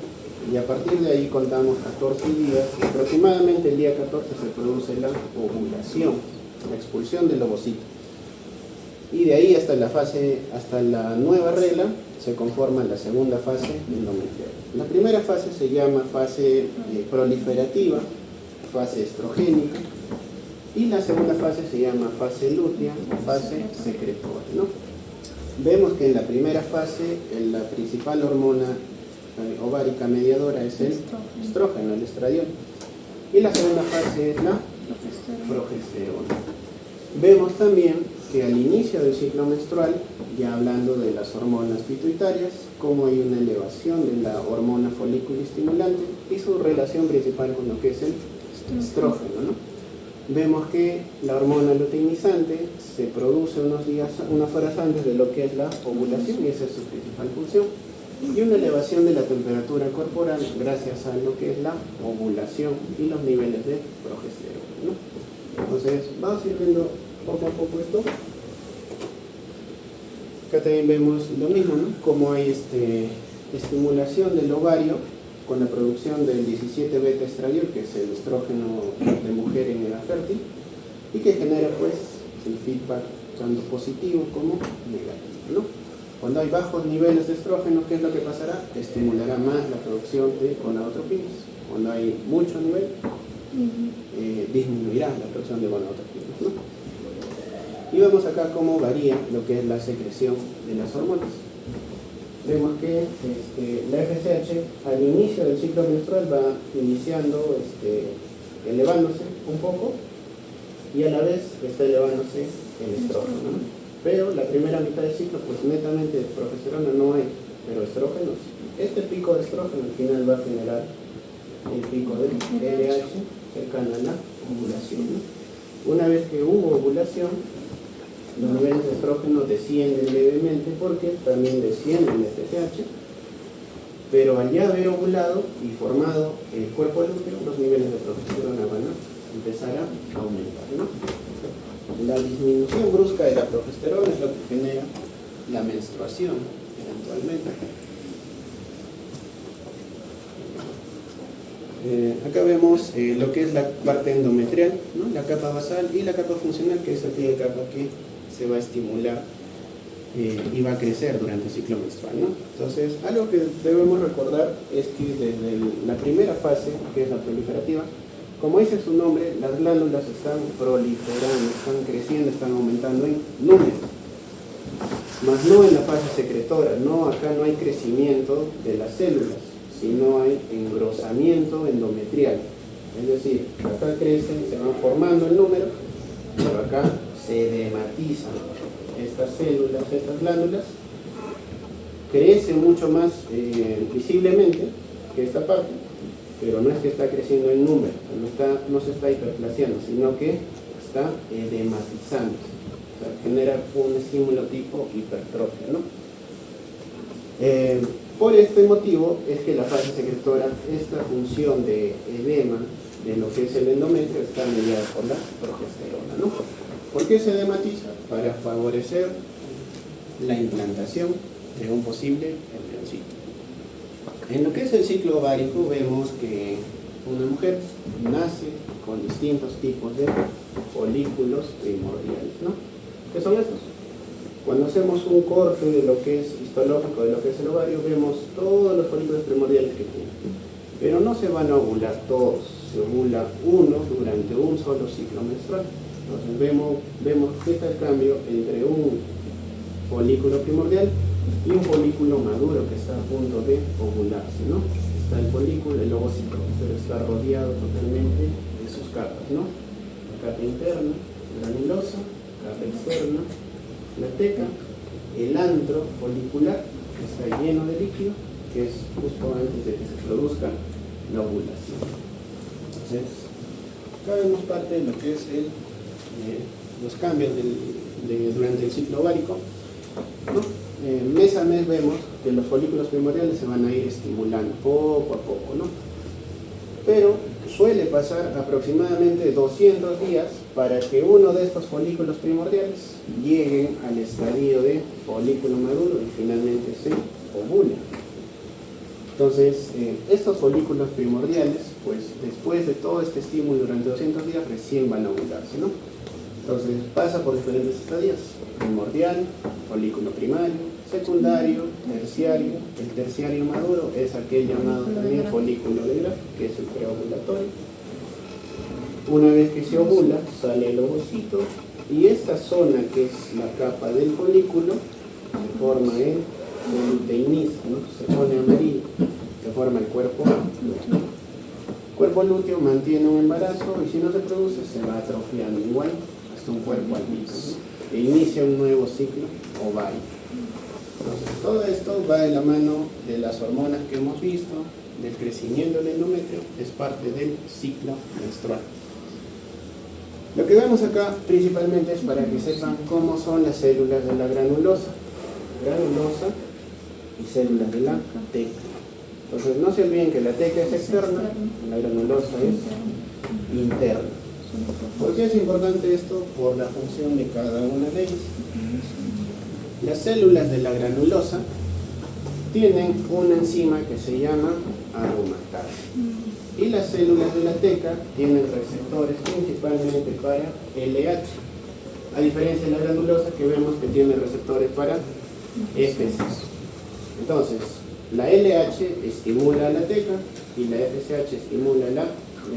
y a partir de ahí contamos 14 días y aproximadamente el día 14 se produce la ovulación, la expulsión del ovocito. Y de ahí hasta la nueva regla se conforma la segunda fase endometrial. La primera fase se llama fase proliferativa, fase estrogénica, y la segunda fase se llama fase lútea o fase secretoria, ¿no? Vemos que en la primera fase la principal hormona ovárica mediadora es el estrógeno, el estradiol, y la segunda fase es la progesterona. Vemos también que al inicio del ciclo menstrual, ya hablando de las hormonas pituitarias, como hay una elevación de la hormona folículo estimulante y su relación principal con lo que es el estrógeno, ¿no? Vemos que la hormona luteinizante se produce unas horas antes de lo que es la ovulación y esa es su principal función, y una elevación de la temperatura corporal gracias a lo que es la ovulación y los niveles de progesterona, ¿no? Entonces vamos a ir viendo poco a poco esto. Acá también vemos lo mismo, ¿no? Como hay estimulación del ovario con la producción del 17 beta estradiol, que es el estrógeno de mujer en edad fértil, y que genera pues el feedback tanto positivo como negativo, ¿no? Cuando hay bajos niveles de estrógeno, ¿qué es lo que pasará? Estimulará más la producción de gonadotropinas. Cuando hay mucho nivel, disminuirá la producción de gonadotropinas, ¿no? Y vemos acá cómo varía lo que es la secreción de las hormonas. vemos que la FSH al inicio del ciclo menstrual va iniciando elevándose un poco y a la vez está elevándose el estrógeno, ¿no? Pero la primera mitad del ciclo, pues netamente de progesterona no hay, pero estrógenos. Este pico de estrógeno al final va a generar el pico de LH cercano a la ovulación, ¿no? Una vez que hubo ovulación, los niveles de estrógeno descienden levemente porque también desciende el FSH, pero al ya haber ovulado y formado el cuerpo lúteo, los niveles de progesterona van a empezar a aumentar, ¿no? La disminución brusca de la progesterona es lo que genera la menstruación eventualmente. Acá vemos lo que es la parte endometrial, ¿no? La capa basal y la capa funcional, que es aquella capa que se va a estimular y va a crecer durante el ciclo menstrual, ¿no? Entonces, algo que debemos recordar es que desde la primera fase, que es la proliferativa, como dice su nombre, las glándulas están proliferando, están creciendo, están aumentando en número, más no en la fase secretora. No, acá no hay crecimiento de las células, sino hay engrosamiento endometrial. Es decir, acá crecen, se van formando el número, pero acá se edematizan estas células, estas glándulas, crecen mucho más visiblemente que esta parte, pero no es que está creciendo en número, no se está hiperplasiando, sino que está edematizando, o sea, genera un estímulo tipo hipertrofia, ¿no? Por este motivo es que la fase secretora, esta función de edema de lo que es el endometrio, está mediada por la progesterona, ¿no? ¿Por qué se edematiza? Para favorecer la implantación de un posible embrioncito. En lo que es el ciclo ovárico vemos que una mujer nace con distintos tipos de folículos primordiales, ¿no? ¿Qué son estos? Cuando hacemos un corte de lo que es histológico, de lo que es el ovario, vemos todos los folículos primordiales que tiene. Pero no se van a ovular todos, se ovula uno durante un solo ciclo menstrual. Entonces vemos que está el cambio entre un folículo primordial y un folículo maduro que está a punto de ovularse, ¿no? Está el folículo, el ovocito, pero está rodeado totalmente de sus capas, ¿no? La capa interna, granulosa, capa externa, la teca, el antro folicular, que está lleno de líquido, que es justo antes de que se produzca la ovulación. Entonces, acá vemos parte de lo que es los cambios durante el ciclo ovárico, ¿no? Mes a mes vemos que los folículos primordiales se van a ir estimulando poco a poco, ¿no? Pero suele pasar aproximadamente 200 días para que uno de estos folículos primordiales llegue al estadio de folículo maduro y finalmente se ovule. Entonces, estos folículos primordiales, pues después de todo este estímulo durante 200 días, recién van a ovularse, ¿no? Entonces, pasa por diferentes estadios: primordial, folículo primario, secundario, terciario. El terciario maduro es aquel llamado también folículo de Graf, que es el preovulatorio. Una vez que se ovula, sale el ovocito y esta zona, que es la capa del folículo, se forma el luteiniz, ¿no? Se pone amarillo, se forma el cuerpo lúteo. El cuerpo lúteo mantiene un embarazo y si no se produce se va atrofiando igual hasta un cuerpo adulto, ¿no? E inicia un nuevo ciclo ovárico. Entonces, todo esto va de la mano de las hormonas que hemos visto, del crecimiento del endometrio, es parte del ciclo menstrual. Lo que vemos acá principalmente es para que sepan cómo son las células de la granulosa y células de la teca. Entonces, no se olviden que la teca es externa, la granulosa es interna. ¿Por qué es importante esto? Por la función de cada una de ellas. Las células de la granulosa tienen una enzima que se llama aromatasa. Y las células de la teca tienen receptores principalmente para LH. A diferencia de la granulosa, que vemos que tiene receptores para FSH. Entonces, la LH estimula a la teca y la FSH estimula a la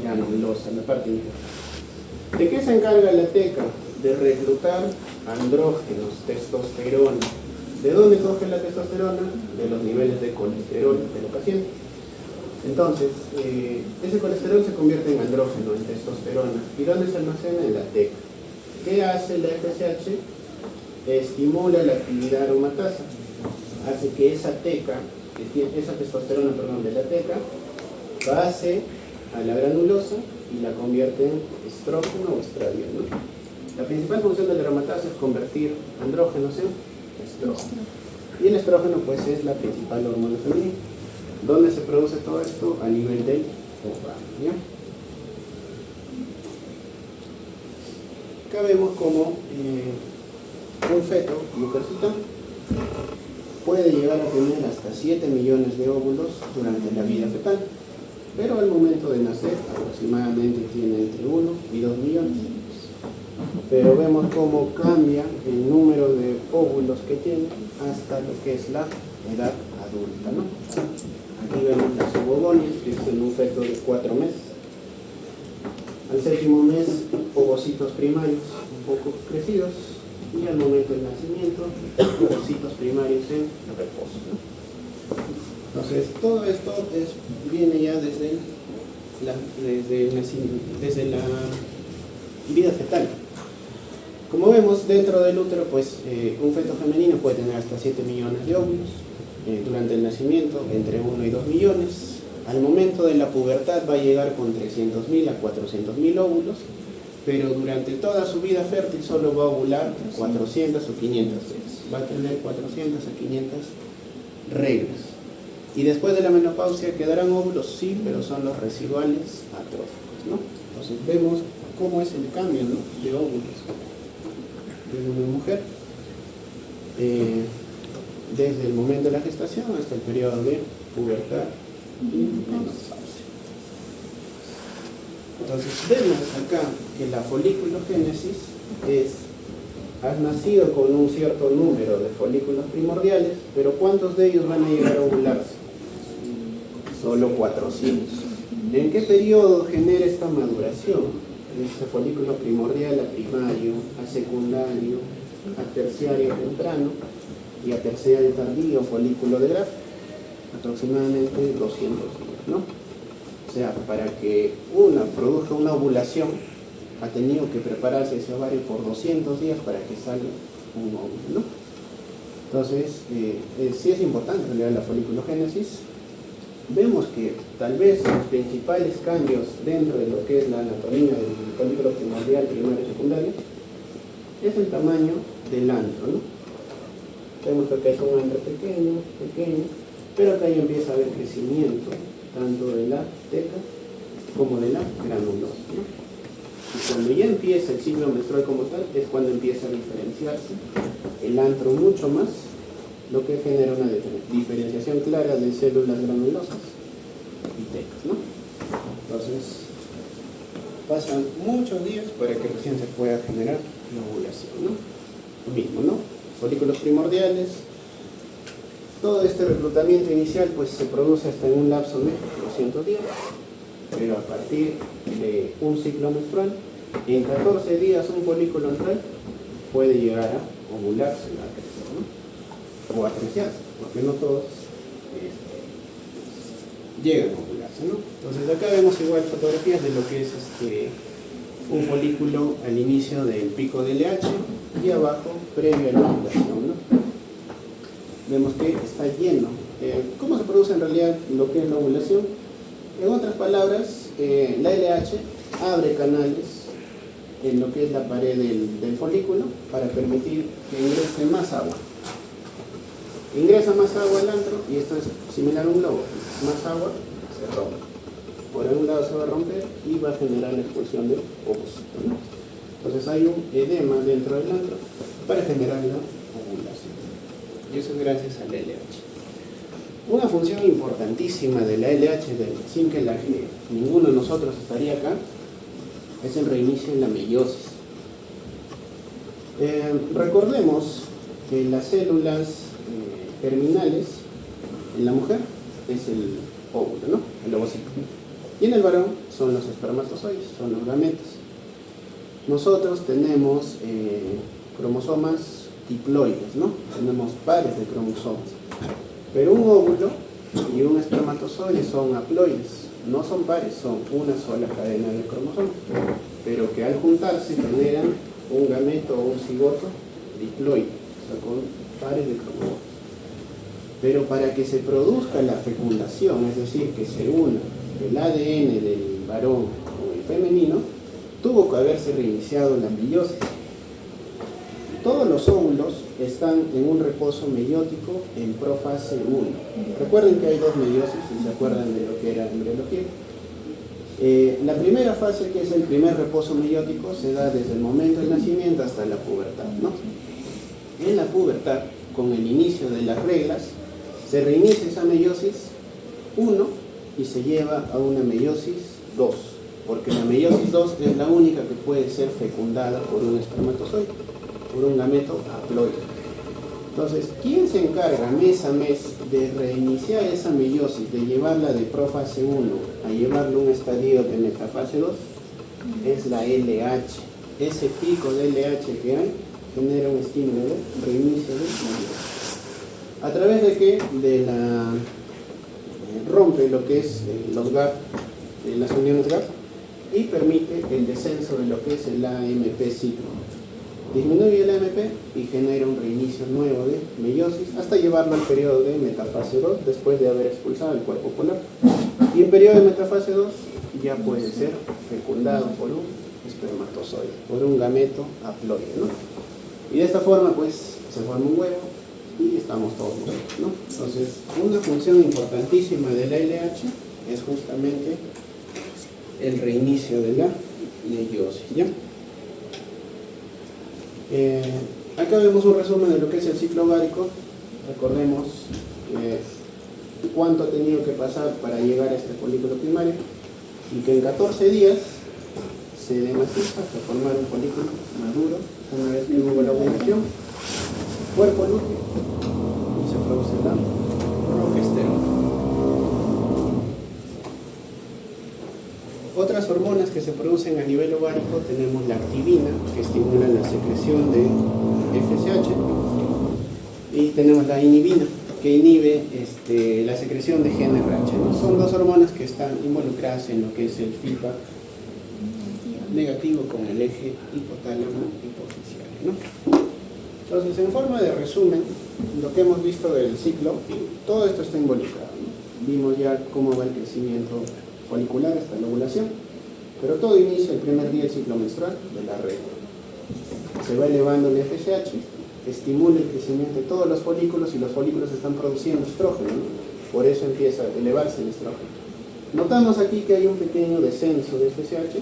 granulosa, la parte interna. ¿De qué se encarga la teca? De reclutar andrógenos, testosterona, ¿De dónde coge la testosterona? De los niveles de colesterol del paciente. Entonces, ese colesterol se convierte en andrógeno, en testosterona. ¿Y dónde se almacena? En la teca. ¿Qué hace la FSH? Estimula la actividad aromatasa. Hace que esa testosterona de la teca pase a la granulosa y la convierte en estrógeno o estradiol, ¿no? La principal función de la aromatasa es convertir andrógenos en estrógeno. Y el estrógeno pues es la principal hormona femenina. ¿Dónde se produce todo esto? A nivel del ovario. Acá vemos como un feto, mujercita, puede llegar a tener hasta 7 millones de óvulos durante la vida fetal, pero al momento de nacer aproximadamente tiene entre 1 y 2 millones. Pero vemos cómo cambia el número de óvulos que tiene hasta lo que es la edad adulta, ¿no? Aquí vemos las ovogonias, que es en un feto de 4 meses. Al 7º mes, ovocitos primarios un poco crecidos, y al momento del nacimiento, ovocitos primarios en reposo, ¿no? Entonces, todo esto viene ya desde la vida fetal. Como vemos, dentro del útero, pues un feto femenino puede tener hasta 7 millones de óvulos. Durante el nacimiento, entre 1 y 2 millones. Al momento de la pubertad va a llegar con 300.000 a 400.000 óvulos, pero durante toda su vida fértil solo va a ovular 400 o 500 veces. Va a tener 400 a 500 reglas. Y después de la menopausia quedarán óvulos, sí, pero son los residuales atróficos, ¿no? Entonces vemos cómo es el cambio, ¿no?, de óvulos de una mujer desde el momento de la gestación hasta el periodo de pubertad y menopausia. Entonces vemos acá que la folículogénesis has nacido con un cierto número de folículos primordiales, pero ¿cuántos de ellos van a llegar a ovularse? Solo 400. ¿En qué periodo genera esta maduración? Este folículo primordial a primario, a secundario, a terciario temprano y a terciario tardío, folículo de Graf, aproximadamente 200 días, ¿no? O sea, para que una produzca una ovulación, ha tenido que prepararse ese ovario por 200 días para que salga un óvulo, ¿no? Entonces, sí es importante en realidad la foliculogénesis. Vemos que tal vez los principales cambios dentro de lo que es la anatomía del folículo primordial, primario y secundario es el tamaño del antro, ¿no? Vemos que acá es un antro pequeño, pero acá ya empieza a haber crecimiento tanto de la teca como de la granulosa, ¿no? Y cuando ya empieza el ciclo menstrual como tal, es cuando empieza a diferenciarse el antro mucho más, lo que genera una diferenciación clara de células granulosas y tecas, ¿no? Entonces, pasan muchos días para que recién se pueda generar la ovulación, ¿no? Lo mismo, ¿no? Folículos primordiales. Todo este reclutamiento inicial pues se produce hasta en un lapso de 200 días, pero a partir de un ciclo menstrual, en 14 días un folículo antral puede llegar a ovularse, a crecer, ¿no?, o a creciarse, porque no todos llegan a ovularse, ¿no? Entonces acá vemos igual fotografías de lo que es un folículo al inicio del pico de LH y abajo previo a la ovulación, ¿no? Vemos que está lleno. ¿Cómo se produce en realidad lo que es la ovulación? En otras palabras, la LH abre canales en lo que es la pared del folículo para permitir que ingrese más agua. Ingresa más agua al antro y esto es similar a un globo. Más agua se rompe. Por algún lado se va a romper y va a generar la expulsión de ovocito, ¿no? Entonces hay un edema dentro del antro para generar la ovulación. Y eso es gracias al LH. Una función importantísima de la LH, sin que ninguno de nosotros estaría acá, es el reinicio de la meiosis. Recordemos que las células terminales en la mujer es el óvulo, ¿no?, el ovocito. Y en el varón son los espermatozoides, son los gametos. Nosotros tenemos cromosomas diploides, ¿no? Tenemos pares de cromosomas. Pero un óvulo y un espermatozoide son haploides, no son pares, son una sola cadena de cromosomas, pero que al juntarse generan un gameto o un cigoto diploide, o sea, con pares de cromosomas. Pero para que se produzca la fecundación, es decir, que se una el ADN del varón con el femenino, tuvo que haberse reiniciado la meiosis. Todos los óvulos están en un reposo meiótico en profase 1. Recuerden que hay dos meiosis, si se acuerdan de lo que era embriología. La primera fase, que es el primer reposo meiótico, se da desde el momento del nacimiento hasta la pubertad, ¿no? En la pubertad, con el inicio de las reglas, se reinicia esa meiosis 1 y se lleva a una meiosis 2, porque la meiosis 2 es la única que puede ser fecundada por un espermatozoide, por un gameto haploide. Entonces, ¿quién se encarga mes a mes de reiniciar esa meiosis, de llevarla de profase 1 a llevarla a un estadio de metafase 2? Es la LH. Ese pico de LH que hay genera un estímulo de reinicio de meiosis. ¿A través de qué? De la rompe lo que es los gap, las uniones gap, y permite el descenso de lo que es el AMP ciclo. Disminuye el AMP y genera un reinicio nuevo de meiosis hasta llevarlo al periodo de metafase 2 después de haber expulsado el cuerpo polar. Y en periodo de metafase 2 ya puede ser fecundado por un espermatozoide, por un gameto haploide, ¿no? Y de esta forma pues se forma un huevo y estamos todos nosotros, ¿no? Entonces, una función importantísima de la LH es justamente el reinicio de la meiosis, ¿ya? Acá vemos un resumen de lo que es el ciclo ovárico. Recordemos cuánto ha tenido que pasar para llegar a este folículo primario y que en 14 días se demasiza hasta formar un folículo maduro una vez que hubo la ovulación, cuerpo lúteo, y se produce la progesterona. Otras hormonas que se producen a nivel ovárico, tenemos la activina, que estimula la secreción de FSH, y tenemos la inhibina, que inhibe la secreción de GnRH, ¿no? Son dos hormonas que están involucradas en lo que es el feedback negativo con el eje hipotálamo hipofisiario, ¿no? Entonces, en forma de resumen, lo que hemos visto del ciclo, todo esto está involucrado, ¿no? Vimos ya cómo va el crecimiento folicular hasta la ovulación, pero todo inicia el primer día del ciclo menstrual de la regla. Se va elevando el FSH, estimula el crecimiento de todos los folículos y los folículos están produciendo estrógeno, ¿no? Por eso empieza a elevarse el estrógeno. Notamos aquí que hay un pequeño descenso de FSH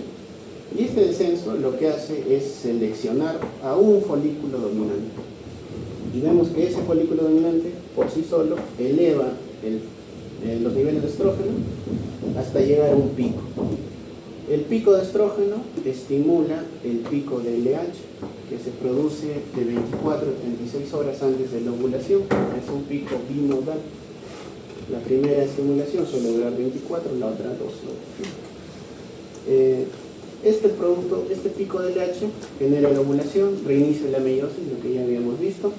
y este descenso lo que hace es seleccionar a un folículo dominante. Y vemos que ese folículo dominante por sí solo eleva los niveles de estrógeno hasta llegar a un pico. El pico de estrógeno estimula el pico de LH, que se produce de 24 a 36 horas antes de la ovulación. Es un pico bimodal. La primera estimulación suele durar 24, la otra 2 horas. Este pico de LH genera la ovulación, reinicia la meiosis, lo que ya habíamos visto,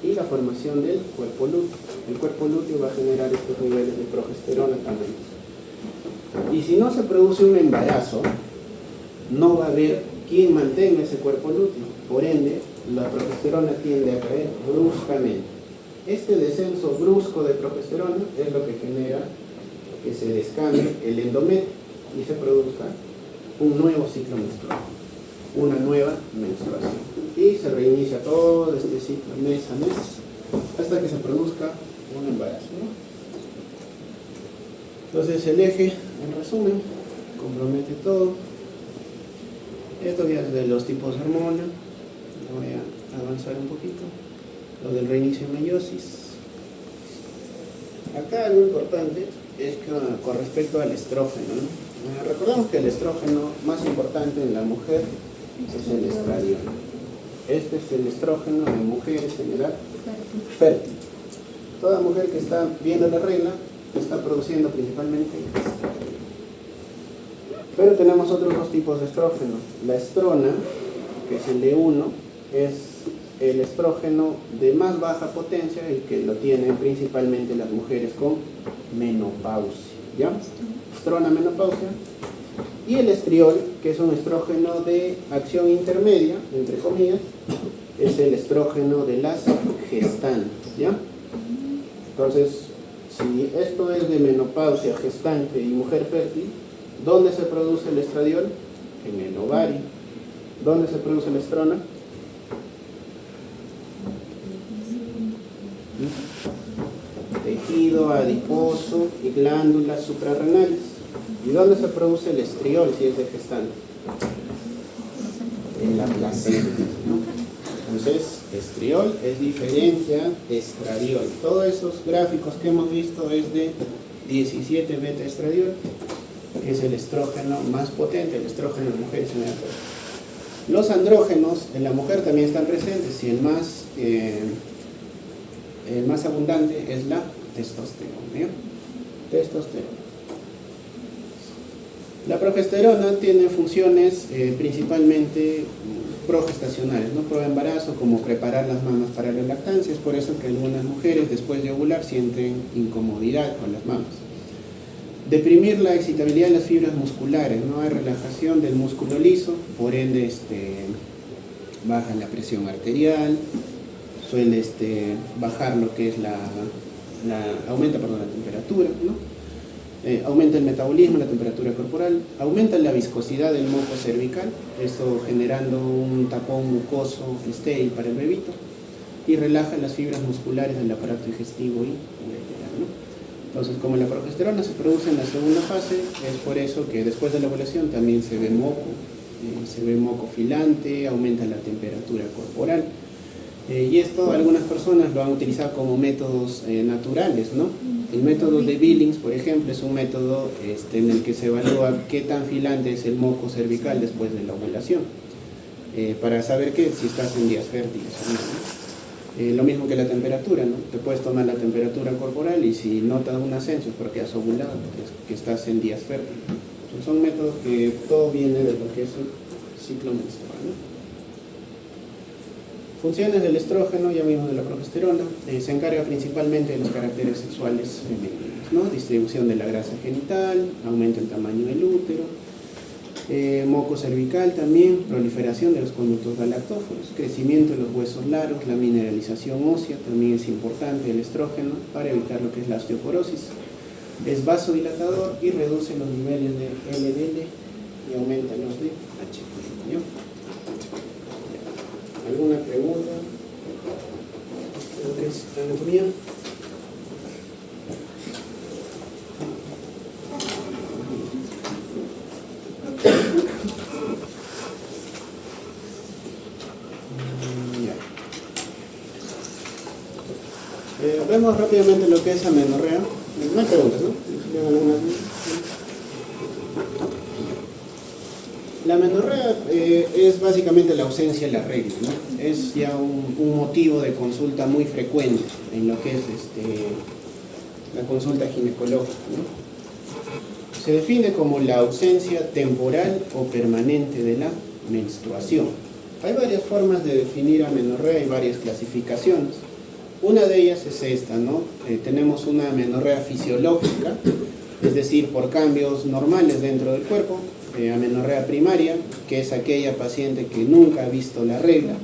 y la formación del cuerpo lúteo. El cuerpo lúteo va a generar estos niveles de progesterona también. Y si no se produce un embarazo, no va a haber quien mantenga ese cuerpo lúteo. Por ende, la progesterona tiende a caer bruscamente. Este descenso brusco de progesterona es lo que genera que se descame el endometrio y se produzca un nuevo ciclo menstrual, una nueva menstruación. Y se reinicia todo este ciclo mes a mes hasta que se produzca un embarazo, ¿no? Entonces el eje, en resumen, compromete todo. Esto ya es de los tipos de hormona. Voy a avanzar un poquito. Lo del reinicio de meiosis. Acá algo importante es que con respecto al estrógeno, ¿no? Recordemos que el estrógeno más importante en la mujer es el estradiol. Este es el estrógeno de mujeres en edad fértil. Toda mujer que está viendo la regla está produciendo principalmente estradiol. Pero tenemos otros dos tipos de estrógeno. La estrona, que es el E1, es el estrógeno de más baja potencia, el que lo tienen principalmente las mujeres con menopausia, ¿ya? Estrona, menopausia. Y el estriol, que es un estrógeno de acción intermedia, entre comillas, es el estrógeno de las gestantes, ¿ya? Entonces, si esto es de menopausia, gestante y mujer fértil, ¿dónde se produce el estradiol? En el ovario. ¿Dónde se produce la estrona? Tejido adiposo y glándulas suprarrenales. ¿Y dónde se produce el estriol si es de gestante? En la placenta, ¿no? Entonces, estriol es diferente a estradiol. Todos esos gráficos que hemos visto es de 17 beta estradiol, que es el estrógeno más potente, el estrógeno de mujeres en la mujer. Los andrógenos en la mujer también están presentes y el más abundante es la testosterona, ¿eh? Testosterona. La progesterona tiene funciones principalmente progestacionales, ¿no? Pro embarazo, como preparar las mamas para la lactancia. Es por eso que algunas mujeres después de ovular sienten incomodidad con las mamas. Deprimir la excitabilidad de las fibras musculares, no hay relajación del músculo liso, por ende baja la presión arterial, suele bajar lo que es aumenta la temperatura, ¿no? Aumenta el metabolismo, la temperatura corporal, aumenta la viscosidad del moco cervical, esto generando un tapón mucoso estéril para el bebito, y relaja las fibras musculares del aparato digestivo y ureteral, ¿no? Entonces, como la progesterona se produce en la segunda fase, es por eso que después de la ovulación también se ve moco filante, aumenta la temperatura corporal. Y esto algunas personas lo han utilizado como métodos naturales, ¿no? El método de Billings, por ejemplo, es un método en el que se evalúa qué tan filante es el moco cervical después de la ovulación, para saber si estás en días fértiles o no, ¿no? Lo mismo que la temperatura, ¿no? Te puedes tomar la temperatura corporal y si notas un ascenso es porque has ovulado, que estás en días fértiles. Entonces, son métodos que todo viene de lo que es el ciclo menstrual, ¿no? Funciones del estrógeno, ya vimos de la progesterona, se encarga principalmente de los caracteres sexuales femeninos, ¿no? Distribución de la grasa genital, aumenta el tamaño del útero, moco cervical también, proliferación de los conductos galactóforos, crecimiento de los huesos largos, la mineralización ósea, también es importante el estrógeno para evitar lo que es la osteoporosis. Es vasodilatador y reduce los niveles de LDL y aumenta los de HDL, ¿no? ¿Alguna pregunta? ¿Qué es anatomía? Vemos rápidamente lo que es amenorrea. No hay preguntas, ¿no? La amenorrea es básicamente la ausencia de la regla, ¿no? Es ya un motivo de consulta muy frecuente en lo que es la consulta ginecológica, ¿no? Se define como la ausencia temporal o permanente de la menstruación. Hay varias formas de definir amenorrea y varias clasificaciones. Una de ellas es esta, ¿no? Tenemos una amenorrea fisiológica, es decir, por cambios normales dentro del cuerpo. Amenorrea primaria, que es aquella paciente que nunca ha visto la regla,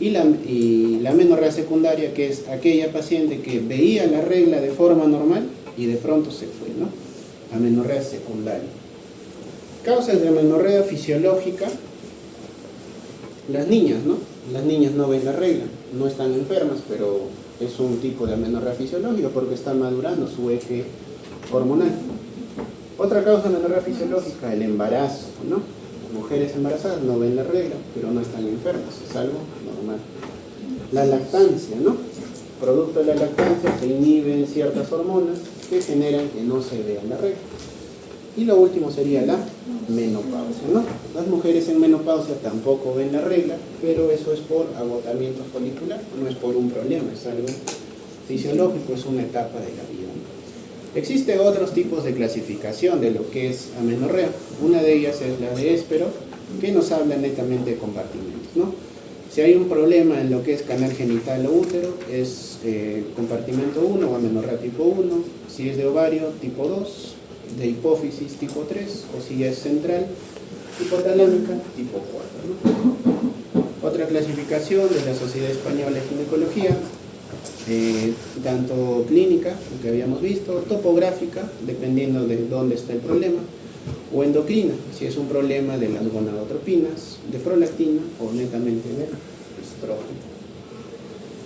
y la amenorrea secundaria, que es aquella paciente que veía la regla de forma normal y de pronto se fue, ¿no? Amenorrea secundaria. Causas de amenorrea fisiológica: las niñas, ¿no? Las niñas no ven la regla, no están enfermas, pero es un tipo de amenorrea fisiológica porque está madurando su eje hormonal. Otra causa de amenorrea fisiológica: el embarazo, ¿no? Las mujeres embarazadas no ven la regla, pero no están enfermas, es algo normal. La lactancia, ¿no? Producto de la lactancia se inhiben ciertas hormonas que generan que no se vea la regla. Y lo último sería la menopausia, ¿no? Las mujeres en menopausia tampoco ven la regla, pero eso es por agotamiento folicular, no es por un problema, es algo fisiológico, es una etapa de la vida, ¿no? Existen otros tipos de clasificación de lo que es amenorrea. Una de ellas es la de Espero, que nos habla netamente de compartimentos, ¿no? Si hay un problema en lo que es canal genital o útero, es compartimento 1 o amenorrea tipo 1, si es de ovario tipo 2, de hipófisis tipo 3, o si es central, hipotalámica tipo 4, ¿no? Otra clasificación de la Sociedad Española de Ginecología, tanto clínica, lo que habíamos visto, topográfica, dependiendo de dónde está el problema, o endocrina, si es un problema de las gonadotropinas, de prolactina o netamente de estrógeno.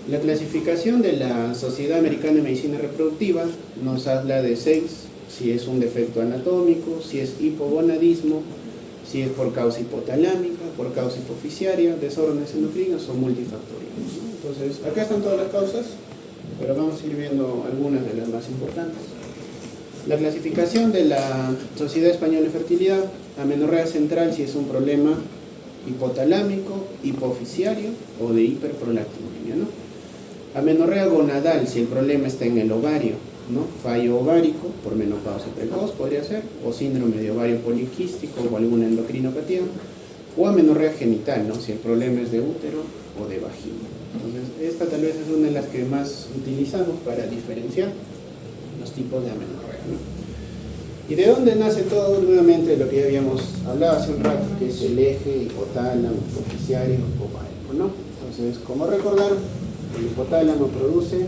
La clasificación de la Sociedad Americana de Medicina Reproductiva nos habla de 6, si es un defecto anatómico, si es hipogonadismo, si es por causa hipotalámica, por causa hipoficiaria, desórdenes endocrinos o multifactoriales, ¿no? Entonces, acá están todas las causas, pero vamos a ir viendo algunas de las más importantes. La clasificación de la Sociedad Española de Fertilidad: amenorrea central si es un problema hipotalámico, hipoficiario o de hiperprolactinemia, ¿no? Amenorrea gonadal si el problema está en el ovario, ¿no? Fallo ovárico por menopausia precoz podría ser, o síndrome de ovario poliquístico o alguna endocrinopatía, o amenorrea genital, ¿no? Si el problema es de útero o de vagina. Entonces, esta tal vez es una de las que más utilizamos para diferenciar los tipos de amenorrea, ¿no? ¿Y de dónde nace todo? Nuevamente lo que ya habíamos hablado hace un rato, que es el eje hipotálamo, hipoficiario, ovárico, ¿no? Entonces, como recordaron, el hipotálamo produce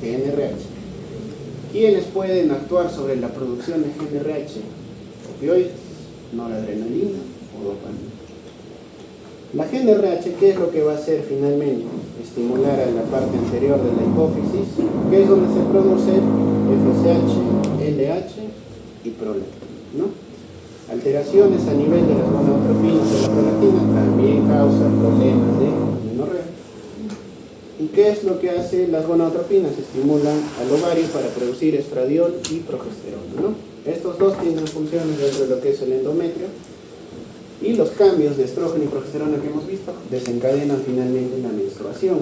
GnRH. ¿Quiénes pueden actuar sobre la producción de GnRH? Opioides, noradrenalina o dopamina. La GnRH, ¿qué es lo que va a hacer finalmente? Estimular a la parte anterior de la hipófisis, que es donde se produce FSH, LH y prolactina, ¿no? Alteraciones a nivel de las gonadotropinas de la prolactina también causan problemas de amenorrea. ¿Y qué es lo que hace las gonadotropinas? Estimulan al ovario para producir estradiol y progesterona, ¿no? Estos dos tienen funciones dentro de lo que es el endometrio, y los cambios de estrógeno y progesterona que hemos visto desencadenan finalmente la menstruación.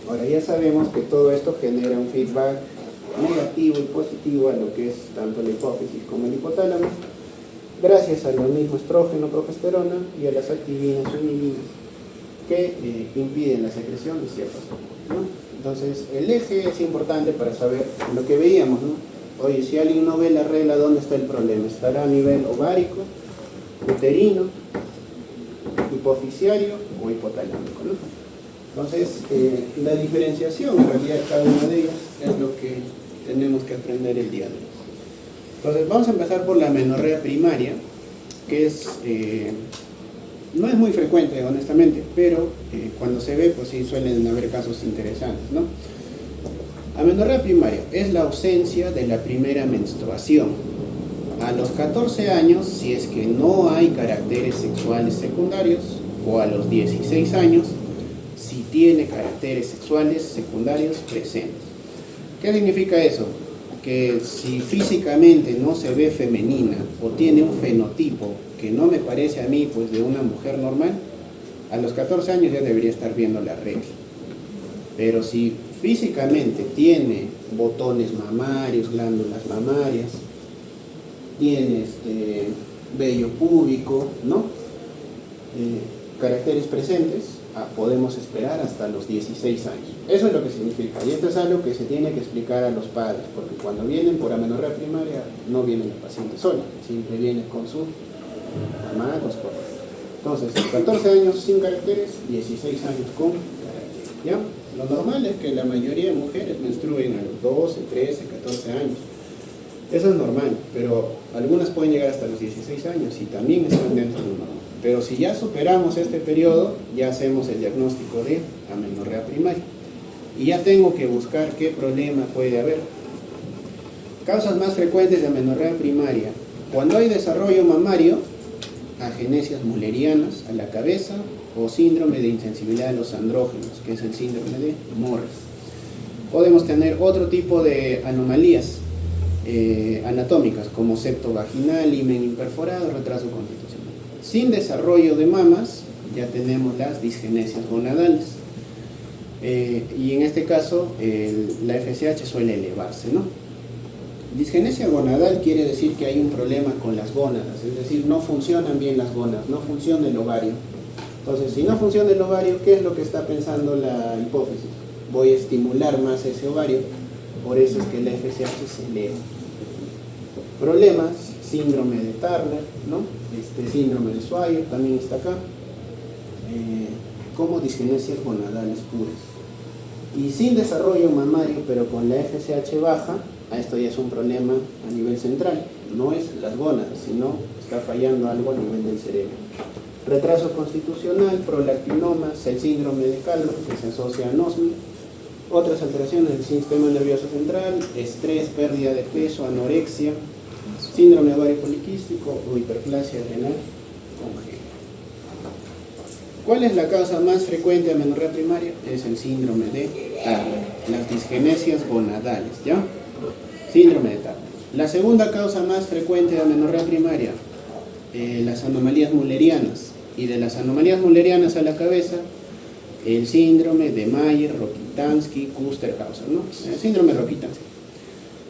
Ahora ya sabemos que todo esto genera un feedback negativo y positivo a lo que es tanto la hipófisis como el hipotálamo, gracias a lo mismo estrógeno, progesterona y a las activinas o inhibinas que impiden la secreción de ciertas hormonas, ¿no? Entonces, el eje es importante para saber lo que veíamos, ¿no? Oye, si alguien no ve la regla, ¿dónde está el problema? ¿Estará a nivel ovárico, uterino, hipoficiario o hipotalámico, ¿no? Entonces, la diferenciación en realidad de cada una de ellas es lo que tenemos que aprender el día de hoy. Entonces, vamos a empezar por la amenorrea primaria, que es, no es muy frecuente, honestamente, pero cuando se ve, pues sí suelen haber casos interesantes, ¿no? Amenorrea primaria es la ausencia de la primera menstruación a los 14 años, si es que no hay caracteres sexuales secundarios, o a los 16 años, si tiene caracteres sexuales secundarios presentes. ¿Qué significa eso? Que si físicamente no se ve femenina o tiene un fenotipo que no me parece a mí pues de una mujer normal, a los 14 años ya debería estar viendo la regla. Pero si físicamente tiene botones mamarios, glándulas mamarias, tiene vello púbico, ¿no? Caracteres presentes, podemos esperar hasta los 16 años. Eso es lo que significa, y esto es algo que se tiene que explicar a los padres, porque cuando vienen por amenorrea primaria no viene la paciente sola, siempre viene con su mamá, con su papá. Entonces, 14 años sin caracteres, 16 años con caracteres, ¿ya? Lo normal es que la mayoría de mujeres menstruen a los 12, 13, 14 años. Eso es normal, pero algunas pueden llegar hasta los 16 años y también están dentro de lo normal. Pero si ya superamos este periodo, ya hacemos el diagnóstico de amenorrea primaria. Y ya tengo que buscar qué problema puede haber. Causas más frecuentes de amenorrea primaria: cuando hay desarrollo mamario, agenesias mullerianas a la cabeza o síndrome de insensibilidad a los andrógenos, que es el síndrome de Morris. Podemos tener otro tipo de anomalías anatómicas como septo vaginal, himen imperforado, retraso constitucional. Sin desarrollo de mamas ya tenemos las disgenesias gonadales, y en este caso la FSH suele elevarse, ¿no? Disgenesia gonadal quiere decir que hay un problema con las gónadas, es decir, no funcionan bien las gónadas, no funciona el ovario, Entonces, si no funciona el ovario, ¿qué es lo que está pensando la hipófisis? Voy a estimular más ese ovario, por eso es que el FSH se eleva. Problemas, síndrome de Turner, ¿no? Síndrome de Swyer también está acá, como disgenesias gonadales puras. Y sin desarrollo mamario, pero con la FSH baja, esto ya es un problema a nivel central. No es las gónadas, sino está fallando algo a nivel del cerebro. Retraso constitucional, prolactinomas, el síndrome de Calma, que se asocia a anosmia, otras alteraciones del sistema nervioso central, estrés, pérdida de peso, anorexia, síndrome ovario poliquístico o hiperplasia adrenal congénita. ¿Cuál es la causa más frecuente de amenorrea primaria? Es el síndrome de Turner, las disgenesias gonadales, ¿ya? Síndrome de Turner. La segunda causa más frecuente de amenorrea primaria, las anomalías mullerianas. Y de las anomalías mullerianas a la cabeza, el síndrome de Mayer, Rokitansky, Kuster-Hauser, ¿no? El síndrome de Rokitansky.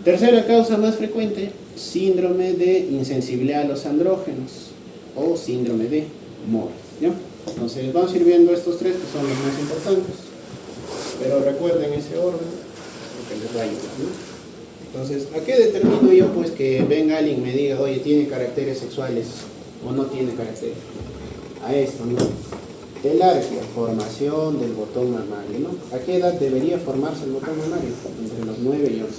Tercera causa más frecuente, síndrome de insensibilidad a los andrógenos o síndrome de Moore, ¿ya? Entonces vamos a ir viendo estos tres que son los más importantes, pero recuerden ese orden porque les va a ayudar, ¿no? Entonces, ¿a qué determino yo? Pues que venga alguien y me diga, oye, ¿tiene caracteres sexuales o no tiene caracteres? A esto, ¿no? Telarquia, formación del botón mamario, ¿no? ¿A qué edad debería formarse el botón mamario? Entre los 9 y 11 años.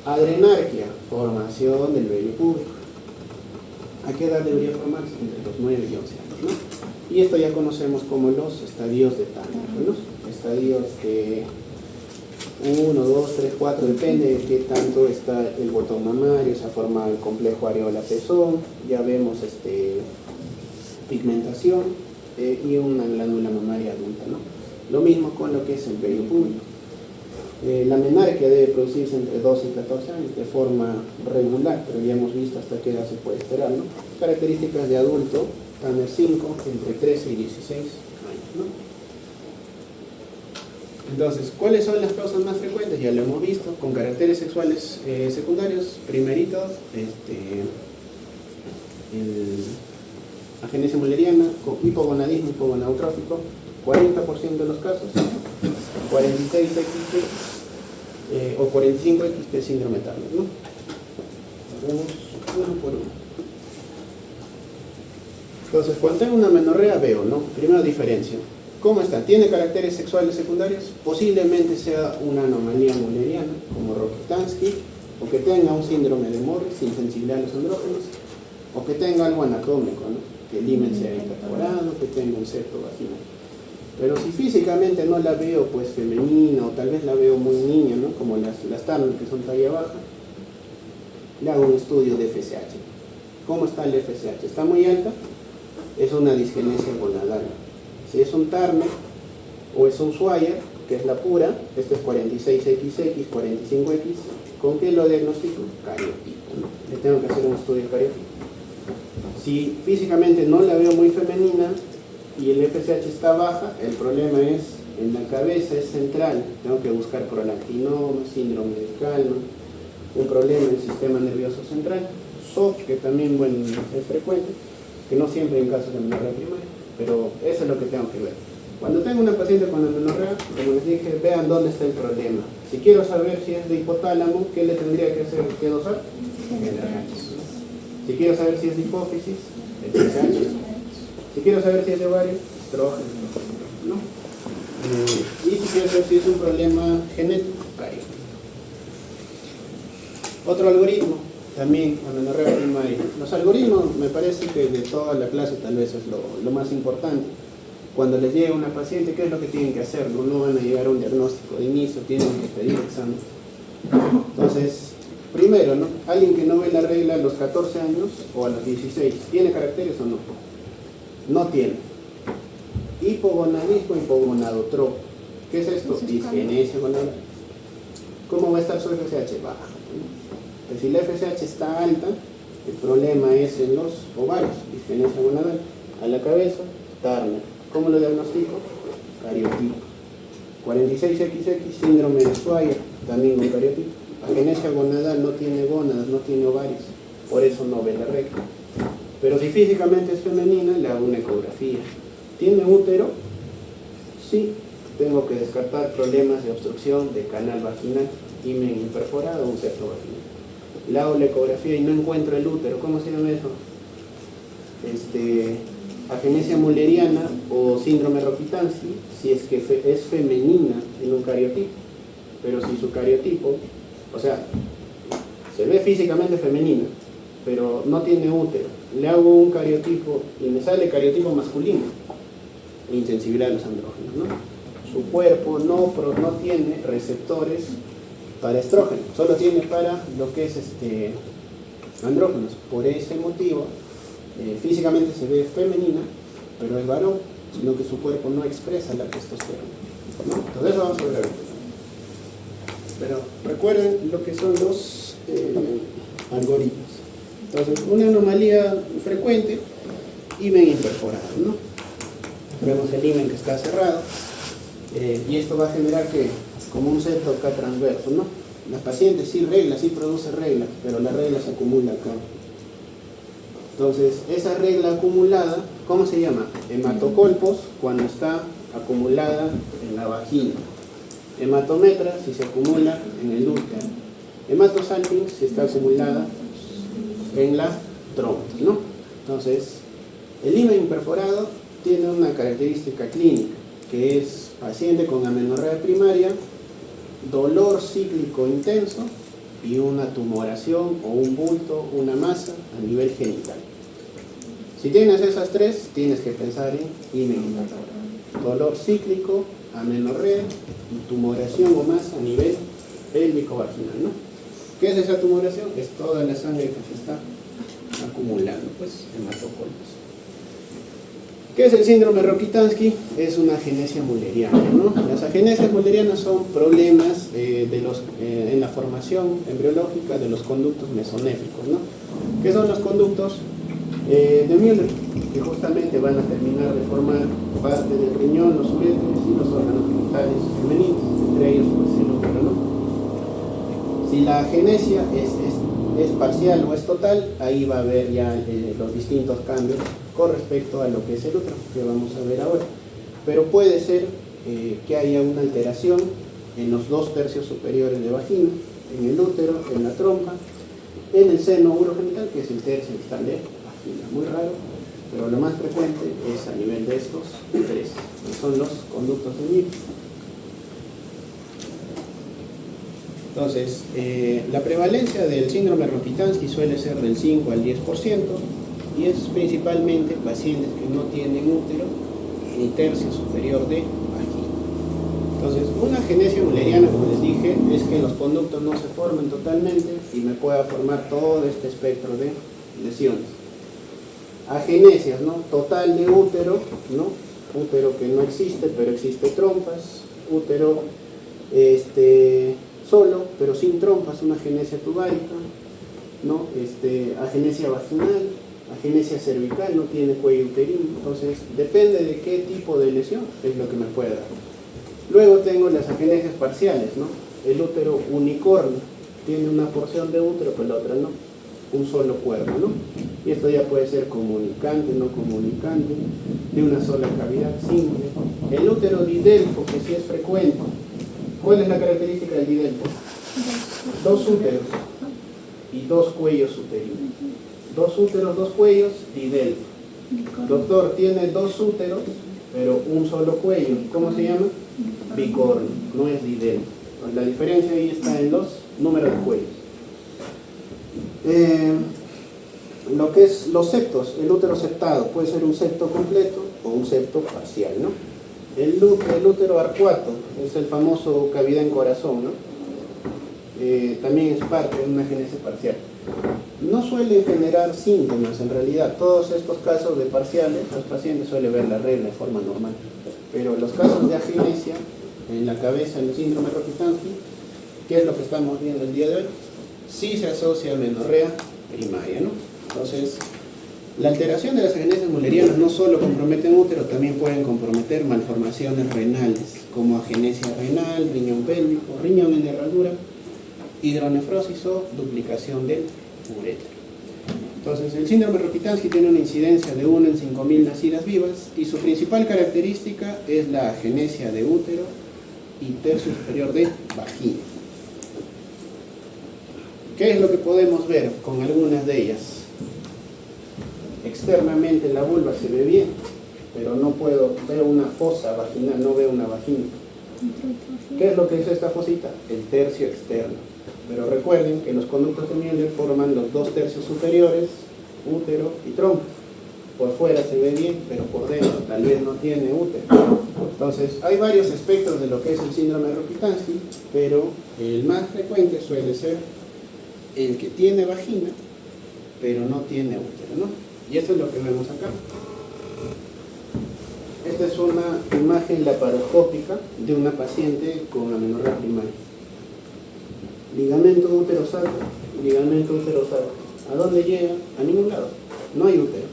Adrenarquia, formación del vello púbico. ¿A qué edad debería formarse? Entre los 9 y 11 años, ¿no? Y esto ya conocemos como los estadios de Turner, ¿no? Estadios de 1, 2, 3, 4, depende de qué tanto está el botón mamario, se ha formado el complejo areola-pezón, ya vemos pigmentación y una glándula mamaria adulta, ¿no? Lo mismo con lo que es el vello púbico. La menarquia debe producirse entre 12 y 14 años de forma regular, pero ya hemos visto hasta qué edad se puede esperar, ¿no? Características de adulto, Turner 5, entre 13 y 16 años, ¿no? Entonces, ¿cuáles son las causas más frecuentes? Ya lo hemos visto, con caracteres sexuales secundarios, primeritos, agenesia mulleriana, con hipogonadismo hipogonadotrófico, 40% de los casos, 46X o 45X que es síndrome Turner, ¿no? Vamos uno por uno. Entonces, cuando tengo una amenorrea veo, ¿no? Primero diferencia. ¿Cómo está? ¿Tiene caracteres sexuales secundarios? Posiblemente sea una anomalía mulleriana, como Rokitansky, o que tenga un síndrome de Moore, sin sensibilidad a los andrógenos, o que tenga algo anatómico, ¿no? Que el himen sea incorporado, que tenga un septo vaginal. Pero si físicamente no la veo pues femenina, o tal vez la veo muy niña, ¿no? Como las Turner que son talla baja, le hago un estudio de FSH. ¿Cómo está el FSH? ¿Está muy alta? Es una disgenesia gonadal. Si es un Turner o es un Swyer, que es la pura, esto es 46XX, 45X, ¿con qué lo diagnostico? Cariotipo, ¿no? Le tengo que hacer un estudio de cariotipo. Si físicamente no la veo muy femenina y el FSH está baja, el problema es en la cabeza, es central. Tengo que buscar prolactinoma, síndrome de Calma, un problema en el sistema nervioso central, SOP, que también bueno, es frecuente, que no siempre en casos de amenorrea primaria, pero eso es lo que tengo que ver. Cuando tengo una paciente con amenorrea, como les dije, vean dónde está el problema. Si quiero saber si es de hipotálamo, ¿qué le tendría que hacer? ¿Qué dosar? Si quiero saber si es de hipófisis, el FSH. Si quiero saber si es de ovario, estrógeno, ¿no? Y si quiero saber si es un problema genético, cario. Otro algoritmo, también amenorrea primaria. Los algoritmos me parece que de toda la clase tal vez es lo más importante. Cuando les llega una paciente, ¿qué es lo que tienen que hacer? No van a llegar a un diagnóstico de inicio, tienen que pedir examen. Entonces, primero, ¿no? Alguien que no ve la regla a los 14 años o a los 16, ¿tiene caracteres o no? No tiene. Hipogonadismo, hipogonadotrópico. ¿Qué es esto? Disgenesia gonadal. ¿Cómo va a estar su FSH? Baja. Pues si la FSH está alta, el problema es en los ovarios, disgenesia gonadal. A la cabeza, Turner. ¿Cómo lo diagnostico? Cariotipo. 46XX, síndrome de Swyer, también con cariotipo. Agenesia gonadal, no tiene gónadas, no tiene ovarios, por eso no ve la regla. Pero si físicamente es femenina, le hago una ecografía. ¿Tiene útero? Sí. Tengo que descartar problemas de obstrucción de canal vaginal, himen imperforado o un septo vaginal. Le hago la ecografía y no encuentro el útero. ¿Cómo se llama eso? Agenesia mulleriana o síndrome Rokitansky, si es que es femenina en un cariotipo. Pero si su cariotipo, o sea, se ve físicamente femenina, pero no tiene útero, le hago un cariotipo y me sale cariotipo masculino, insensibilidad a los andrógenos, ¿no? Su cuerpo no tiene receptores para estrógeno, solo tiene para lo que es andrógenos. Por ese motivo, físicamente se ve femenina, pero es varón, sino que su cuerpo no expresa la testosterona, ¿no? Entonces vamos a ver. Pero recuerden lo que son los algoritmos. Entonces, una anomalía frecuente, himen imperforado, ¿no? Vemos el himen que está cerrado. Y esto va a generar que como un septo acá transverso, ¿no? La paciente sí produce reglas, pero la regla se acumula acá. Entonces, esa regla acumulada, ¿cómo se llama? Hematocolpos, cuando está acumulada en la vagina. Hematometra, si se acumula en el útero. Hematosalpinx, si está acumulada en la trompa, ¿no? Entonces, el himen imperforado tiene una característica clínica, que es paciente con amenorrea primaria, dolor cíclico intenso y una tumoración o un bulto, una masa a nivel genital. Si tienes esas tres, tienes que pensar en himen imperforado. Dolor cíclico, amenorrea y tumoración o masa a nivel pélvico-vaginal, ¿no? ¿Qué es esa tumoración? Es toda la sangre que se está acumulando, pues, hematocolpos. ¿Qué es el síndrome Rokitansky? Es una agenesia mulleriana, ¿no? Las agenesias mullerianas son problemas en la formación embriológica de los conductos mesonéfricos, ¿no? ¿Qué son los conductos de Müller? Que justamente van a terminar de formar parte del riñón, los uréteres y los órganos genitales femeninos, entre ellos pues, el útero, ¿no? Si la agenesia es parcial o es total, ahí va a haber ya los distintos cambios con respecto a lo que es el útero, que vamos a ver ahora. Pero puede ser que haya una alteración en los 2/3 superiores de vagina, en el útero, en la trompa, en el seno urogenital, que es el tercio distal de vagina. Muy raro, pero lo más frecuente es a nivel de estos tres, que son los conductos de Müller. Entonces, la prevalencia del síndrome Rokitansky suele ser del 5 al 10%, y es principalmente pacientes que no tienen útero ni tercio superior de vagina. Entonces, una agenesia mulleriana, como les dije, es que los conductos no se formen totalmente y me pueda formar todo este espectro de lesiones. Agenesias, ¿no? Total de útero, ¿no? Útero que no existe, pero existe trompas. Útero solo, pero sin trompas, una agenesia tubárica, ¿no? Agenesia vaginal, agenesia cervical, no tiene cuello uterino. Entonces, depende de qué tipo de lesión es lo que me puede dar. Luego tengo las agenesias parciales, ¿no? El útero unicornio, tiene una porción de útero, pero la otra no, un solo cuerpo, ¿no? Y esto ya puede ser comunicante, no comunicante, de una sola cavidad, simple. El útero didelfo, que sí es frecuente. ¿Cuál es la característica del didelfo? Dos úteros y dos cuellos uterinos. Dos úteros, dos cuellos, didelfo. Doctor, tiene dos úteros, pero un solo cuello. ¿Cómo se llama? Bicornio, no es didelfo. La diferencia ahí está en los números de cuellos. Lo que es los septos, el útero septado, puede ser un septo completo o un septo parcial, ¿no? El útero arcuato es el famoso cavidad en corazón, ¿no? También es parte de una agenesia parcial. No suelen generar síntomas, en realidad. Todos estos casos de parciales, los pacientes suelen ver la regla de forma normal. Pero los casos de agenesia en la cabeza, en el síndrome Rokitansky, ¿qué es lo que estamos viendo el día de hoy? Sí se asocia a amenorrea primaria, ¿no? Entonces, la alteración de las agenesias mullerianas no solo comprometen útero, también pueden comprometer malformaciones renales, como agenesia renal, riñón pélvico, riñón en herradura, hidronefrosis o duplicación del urétero. Entonces, el síndrome Rokitansky tiene una incidencia de 1 en 5.000 nacidas vivas y su principal característica es la agenesia de útero y tercio superior de vagina. ¿Qué es lo que podemos ver con algunas de ellas? Externamente la vulva se ve bien, pero no puedo ver una fosa vaginal, no veo una vagina. ¿Qué es lo que es esta fosita? El tercio externo. Pero recuerden que los conductos de Müller forman los 2 tercios superiores, útero y trompa. Por fuera se ve bien, pero por dentro tal vez no tiene útero. Entonces, hay varios aspectos de lo que es el síndrome Rokitansky, pero el más frecuente suele ser el que tiene vagina, pero no tiene útero, ¿no? Y esto es lo que vemos acá. Esta es una imagen laparoscópica de una paciente con amenorrea primaria. Ligamento útero-sacro, ligamento útero-sacro. ¿A dónde llega? A ningún lado. No hay útero.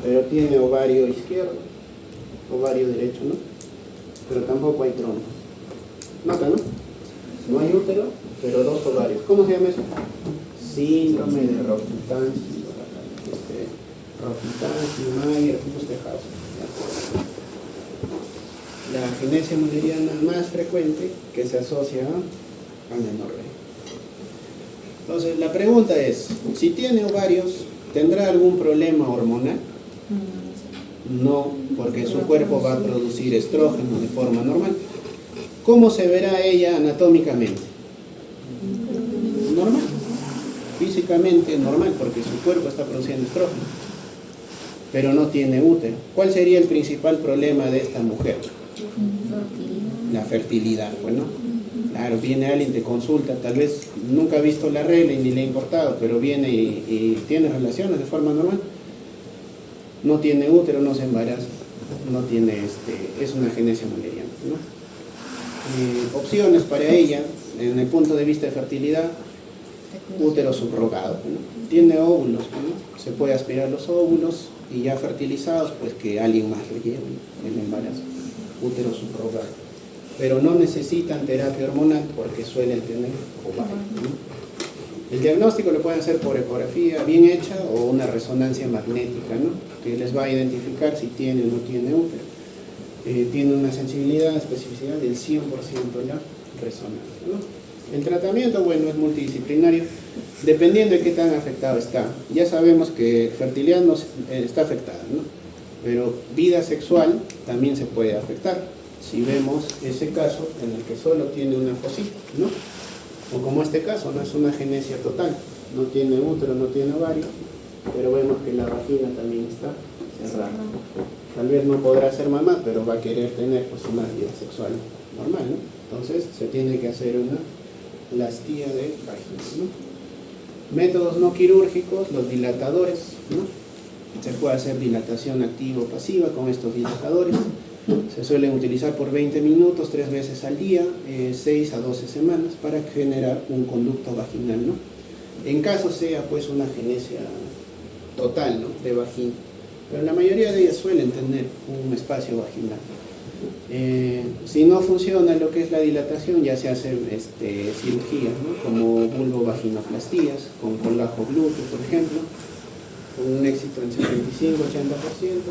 Pero tiene ovario izquierdo, ovario derecho, ¿no? Pero tampoco hay trompa. ¿Nota, no? No hay útero, pero 2 ovarios. ¿Cómo se llama eso? Síndrome de Rokitansky. Rokitansky, Mayer, Bustehaus. La agenesia mülleriana más frecuente que se asocia a amenorrea. Entonces, la pregunta es, si tiene ovarios, ¿tendrá algún problema hormonal? No, porque su cuerpo va a producir estrógeno de forma normal. ¿Cómo se verá ella anatómicamente? Normal. Físicamente normal, porque su cuerpo está produciendo estrógeno. Pero no tiene útero. ¿Cuál sería el principal problema de esta mujer? La fertilidad. Bueno, claro, viene alguien, te consulta, tal vez nunca ha visto la regla y ni le ha importado, pero viene y tiene relaciones de forma normal. No tiene útero, no se embaraza, no tiene es una agenesia mülleriana, ¿no? Opciones para ella, en el punto de vista de fertilidad, útero subrogado, ¿no? Tiene óvulos, ¿no? Se puede aspirar los óvulos y ya fertilizados, pues que alguien más le lleve el embarazo, útero subrogado. Pero no necesitan terapia hormonal porque suelen tener ovario, ¿no? El diagnóstico lo pueden hacer por ecografía bien hecha o una resonancia magnética, ¿no? Que les va a identificar si tiene o no tiene útero. Tiene una sensibilidad, especificidad del 100% la resonancia, ¿no? El tratamiento, bueno, es multidisciplinario, dependiendo de qué tan afectado está. Ya sabemos que fertilidad no está afectada, ¿no? Pero vida sexual también se puede afectar. Si vemos ese caso en el que solo tiene una fosita, ¿no? O como este caso, no es una agenesia total, no tiene útero, no tiene ovario, pero vemos que la vagina también está cerrada. Tal vez no podrá ser mamá, pero va a querer tener pues una vida sexual normal, ¿no? Entonces se tiene que hacer una plastía de vagina, ¿no? Métodos no quirúrgicos, los dilatadores, ¿no? Se puede hacer dilatación activa o pasiva con estos dilatadores. Se suelen utilizar por 20 minutos, 3 veces al día, 6 a 12 semanas, para generar un conducto vaginal, ¿no? En caso sea pues una agenesia total, ¿no? De vagina. Pero la mayoría de ellas suelen tener un espacio vaginal. Si no funciona lo que es la dilatación, ya se hacen cirugías, ¿no? Como vulvovaginoplastías, con colágeno glúteo, por ejemplo, con un éxito en 75-80%.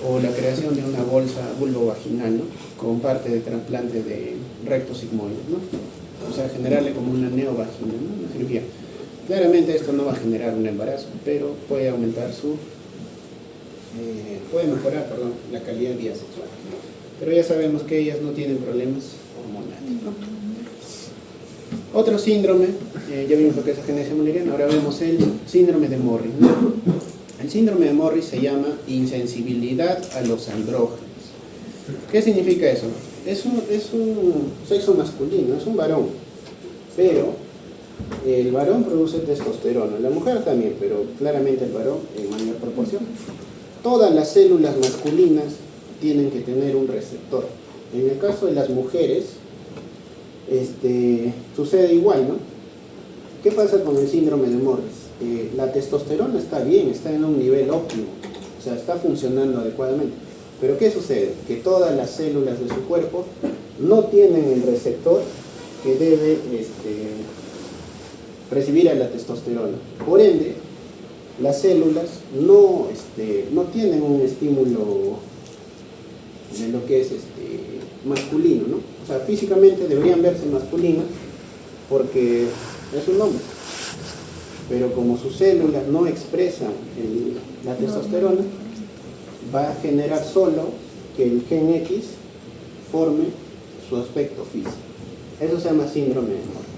O la creación de una bolsa vulvovaginal, ¿no? Con parte de trasplante de recto sigmoide, ¿no? O sea, generarle como una neovagina, ¿no? Una cirugía. Claramente esto no va a generar un embarazo, pero puede aumentar puede mejorar, la calidad de vida sexual. Pero ya sabemos que ellas no tienen problemas hormonales, ¿no? Otro síndrome, ya vimos lo que es agenesia mülleriana, ahora vemos el síndrome de Morris, ¿no? El síndrome de Morris se llama insensibilidad a los andrógenos. ¿Qué significa eso? Es un sexo masculino, es un varón, pero el varón produce testosterona, la mujer también, pero claramente el varón en mayor proporción. Todas las células masculinas tienen que tener un receptor. En el caso de las mujeres, sucede igual, ¿no? ¿Qué pasa con el síndrome de Morris? La testosterona está bien, está en un nivel óptimo, o sea, está funcionando adecuadamente. Pero ¿qué sucede? Que todas las células de su cuerpo no tienen el receptor que debe recibir a la testosterona. Por ende, las células no tienen un estímulo de lo que es masculino, ¿no? O sea, físicamente deberían verse masculinas porque es un hombre, pero como sus células no expresan la testosterona, va a generar solo que el gen X forme su aspecto físico. Eso se llama síndrome de Morris.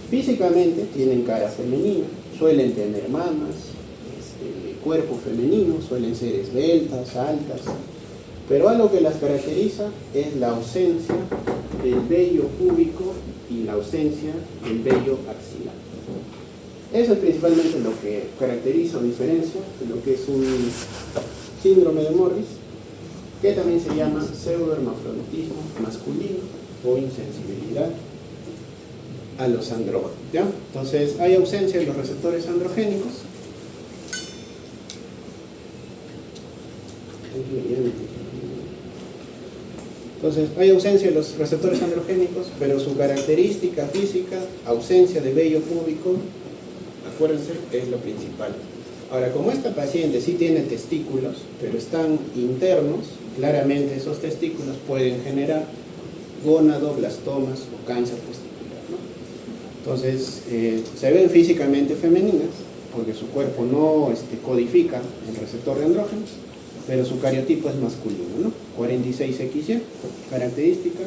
Físicamente tienen cara femenina, suelen tener mamas, cuerpo femenino, suelen ser esbeltas, altas, pero algo que las caracteriza es la ausencia del vello púbico y la ausencia del vello axilar. Eso es principalmente lo que caracteriza o diferencia de lo que es un síndrome de Morris, que también se llama pseudohermafroditismo masculino o insensibilidad a los andrógenos, ¿ya? Entonces hay ausencia de los receptores androgénicos. Entonces hay ausencia de los receptores androgénicos, pero su característica física, ausencia de vello púbico, acuérdense, es lo principal. Ahora, como esta paciente sí tiene testículos, pero están internos, claramente esos testículos pueden generar gonadoblastomas o cáncer testicular, ¿no? Entonces, se ven físicamente femeninas, porque su cuerpo no codifica el receptor de andrógenos, pero su cariotipo es masculino, ¿no? 46XY, característica,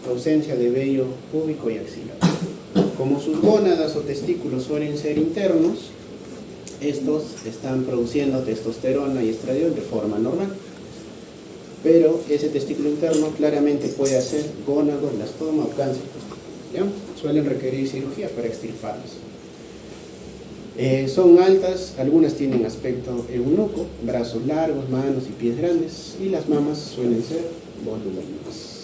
ausencia de vello púbico y axilar. Como sus gónadas o testículos suelen ser internos, estos están produciendo testosterona y estradiol de forma normal. Pero ese testículo interno claramente puede hacer gonadoblastoma o cáncer testicular, ¿ya? Suelen requerir cirugía para extirparlos. Son altas, algunas tienen aspecto eunuco, brazos largos, manos y pies grandes, y las mamas suelen ser voluminosas.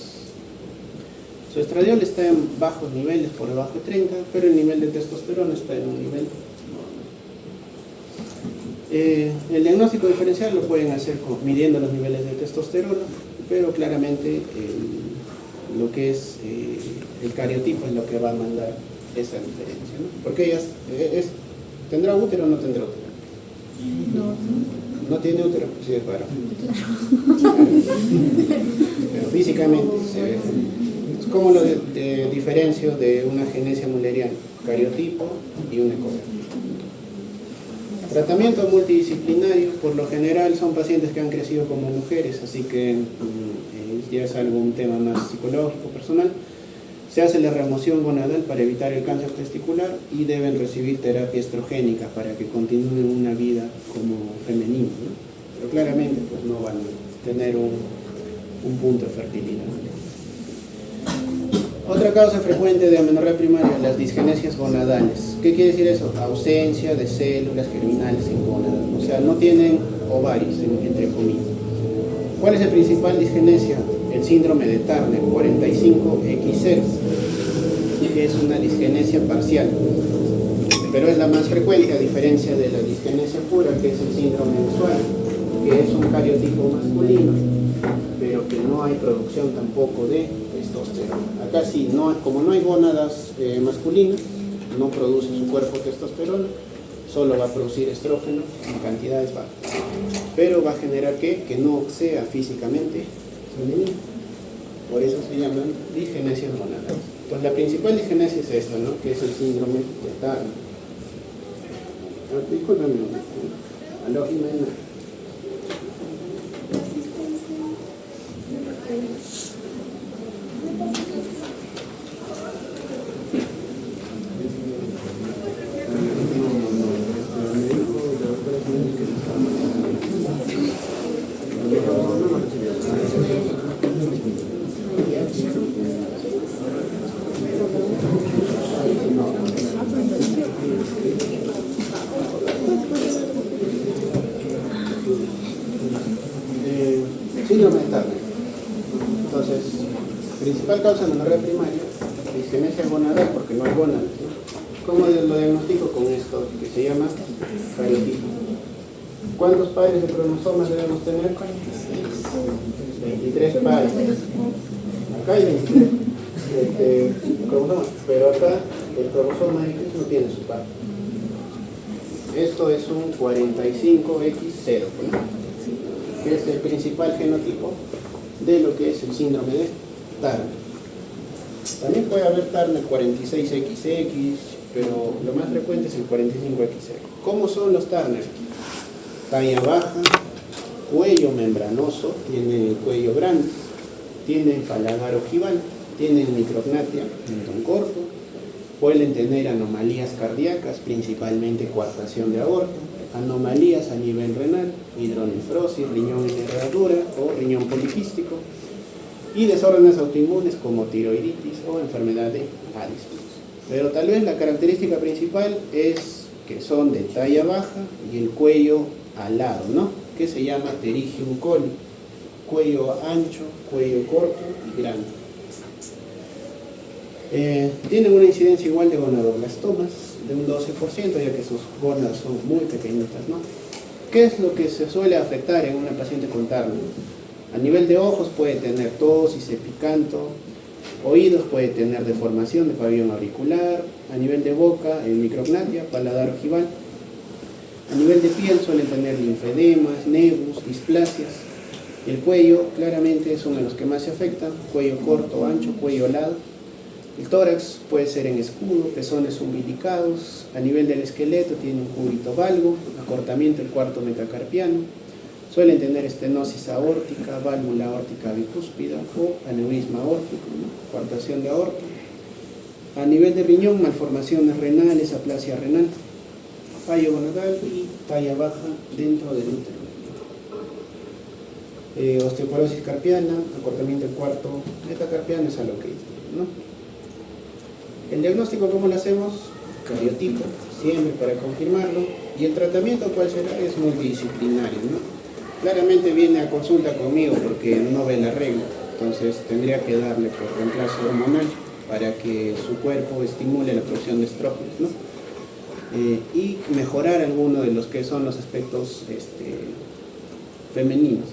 Su estradiol está en bajos niveles, por debajo de 30, pero el nivel de testosterona está en un nivel normal. El diagnóstico diferencial lo pueden hacer midiendo los niveles de testosterona, pero claramente lo que es el cariotipo es lo que va a mandar esa diferencia, ¿no? Porque ellas ¿tendrá útero o no tendrá útero? No tiene útero, sí es varón. Claro. Pero físicamente se ve. ¿Cómo lo diferencio de una genesia mulleriana? Cariotipo y un ecografía. Tratamiento multidisciplinario, por lo general son pacientes que han crecido como mujeres, así que ya es algún tema más psicológico, personal. Se hace la remoción gonadal para evitar el cáncer testicular y deben recibir terapia estrogénica para que continúen una vida como femenino, ¿no? Pero claramente pues, no van a tener un punto de fertilidad. Otra causa frecuente de amenorrea primaria, las disgenesias gonadales. ¿Qué quiere decir eso? Ausencia de células germinales en gónadas, o sea, no tienen ovarios, entre comillas. ¿Cuál es el principal disgenesia? El síndrome de Turner, 45XR, que es una disgenesia parcial, pero es la más frecuente, a diferencia de la disgenesia pura, que es el síndrome usual, que es un cariotipo masculino, pero que no hay producción tampoco de testosterona. Acá sí, como no hay gónadas masculinas, no produce su cuerpo testosterona, solo va a producir estrógeno en cantidades bajas, pero va a generar que no sea físicamente femenino. Por eso se llaman disgenesias gonadales. Entonces la principal disgenesia es esta, ¿no? Que es el síndrome de Turner. Discúlpame, aló, Jimena. Síndrome de Turner. Entonces, principal causa de amenorrea primaria, disgenesia gonadal, porque no hay gónadas, ¿no? ¿Cómo lo diagnostico con esto? Que se llama cariotipo. ¿Cuántos pares de cromosomas debemos tener? 23 pares. Acá hay 23 cromosomas, pero acá el cromosoma X no tiene su par. Esto es un 45X0, ¿no? Que es el principal genotipo de lo que es el síndrome de Turner. También puede haber Turner 46XX, pero lo más frecuente es el 45X0. ¿Cómo son los Turner? Talla baja, cuello membranoso, tiene el cuello grande, tiene paladar ojival, tienen micrognatia, mentón corto, pueden tener anomalías cardíacas, principalmente coartación de aorta, anomalías a nivel renal, hidronefrosis, riñón en herradura o riñón poliquístico, y desórdenes autoinmunes como tiroiditis o enfermedad de Addison. Pero tal vez la característica principal es que son de talla baja y el cuello alado, ¿no? Que se llama pterygium coli, cuello ancho, cuello corto y grande. Tienen una incidencia igual de gonadoblastomas de un 12%, ya que sus gónadas son muy pequeñitas, ¿no? ¿Qué es lo que se suele afectar en una paciente con Turner? A nivel de ojos puede tener tos y sepicanto, oídos puede tener deformación de pabellón auricular, a nivel de boca, micrognatia, paladar ojival. A nivel de piel suelen tener linfedemas, nevus, displasias. El cuello claramente es uno de los que más se afectan, cuello corto, ancho, cuello alado. El tórax puede ser en escudo, pezones umbilicados. A nivel del esqueleto tiene un cúbito valgo, acortamiento del cuarto metacarpiano. Suelen tener estenosis aórtica, válvula aórtica bicúspida o aneurisma aórtico, ¿no? Coartación de aorta. A nivel de riñón, malformaciones renales, aplasia renal, fallo gonadal y talla baja dentro del útero. Osteoporosis carpiana, acortamiento del cuarto metacarpiano es algo crítico, ¿no? El diagnóstico, ¿cómo lo hacemos? Cariotipo, siempre para confirmarlo. Y el tratamiento, ¿cuál será? Es multidisciplinario, ¿no? Claramente viene a consulta conmigo porque no ve la regla, entonces tendría que darle por reemplazo hormonal para que su cuerpo estimule la producción de estrógenos, ¿no? Y mejorar alguno de los que son los aspectos femeninos,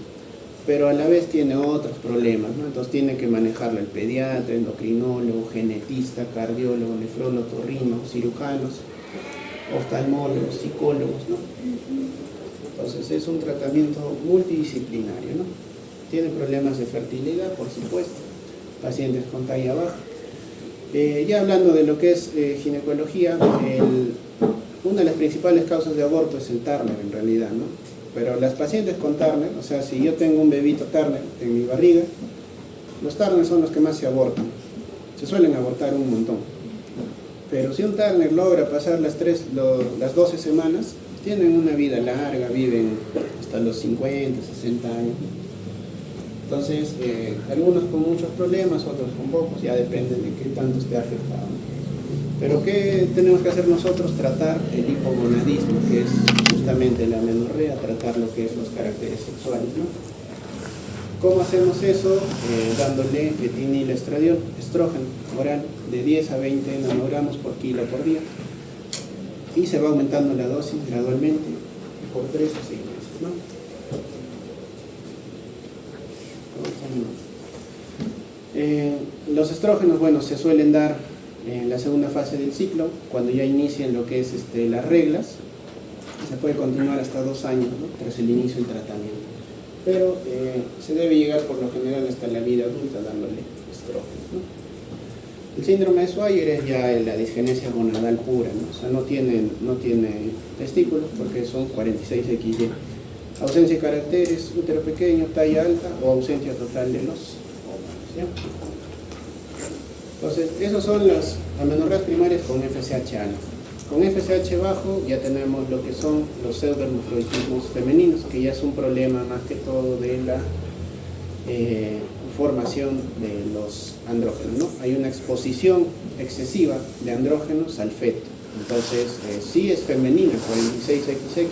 pero a la vez tiene otros problemas, ¿no? Entonces tiene que manejarlo el pediatra, endocrinólogo, genetista, cardiólogo, nefrólogo, otorrino, cirujanos, oftalmólogos, psicólogos, ¿no? Entonces es un tratamiento multidisciplinario, ¿no? Tiene problemas de fertilidad, por supuesto, pacientes con talla baja. Ya hablando de lo que es ginecología, una de las principales causas de aborto es el Turner en realidad, ¿no? Pero las pacientes con Turner, o sea, si yo tengo un bebito Turner en mi barriga, los Turner son los que más se abortan. Se suelen abortar un montón. Pero si un Turner logra pasar las 12 semanas, tienen una vida larga, viven hasta los 50, 60 años. Entonces, algunos con muchos problemas, otros con pocos, ya depende de qué tanto esté afectado. Pero ¿qué tenemos que hacer nosotros? Tratar el hipogonadismo, que es justamente la amenorrea, tratar lo que es los caracteres sexuales, ¿no? ¿Cómo hacemos eso? Dándole etinilestradiol, estrógeno oral, de 10 a 20 nanogramos por kilo por día. Y se va aumentando la dosis gradualmente por 3 a 6 meses, ¿no? Los estrógenos, bueno, se suelen dar en la segunda fase del ciclo, cuando ya inician lo que es las reglas. Se puede continuar hasta 2 años, ¿no? Tras el inicio del tratamiento. Pero se debe llegar por lo general hasta la vida adulta dándole estrógenos, ¿no? El síndrome de Swyer es ya la disgenesia gonadal pura, ¿no? O sea, no tiene testículos porque son 46XY. Ausencia de caracteres, útero pequeño, talla alta o ausencia total de los óvulos, ¿ya? Entonces, esos son las amenorreas primarias con FSH alto. Con FSH bajo ya tenemos lo que son los pseudohermafroditismos femeninos, que ya es un problema más que todo de la formación de los andrógenos, ¿no? Hay una exposición excesiva de andrógenos al feto. Entonces, sí es femenina, 46XX,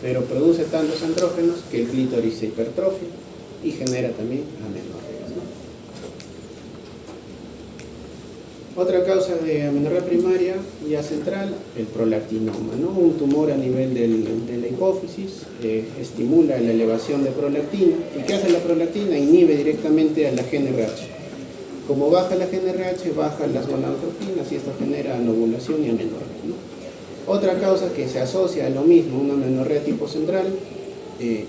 pero produce tantos andrógenos que el clítoris se hipertrofia y genera también amenorreas, ¿no? Otra causa de amenorrea primaria ya central, el prolactinoma, ¿no? Un tumor a nivel de la hipófisis estimula la elevación de prolactina. ¿Y qué hace la prolactina? Inhibe directamente a la GnRH. Como baja la GnRH, bajan las gonadotropinas y esto genera anovulación y amenorrea, ¿no? Otra causa que se asocia a lo mismo, una amenorrea tipo central,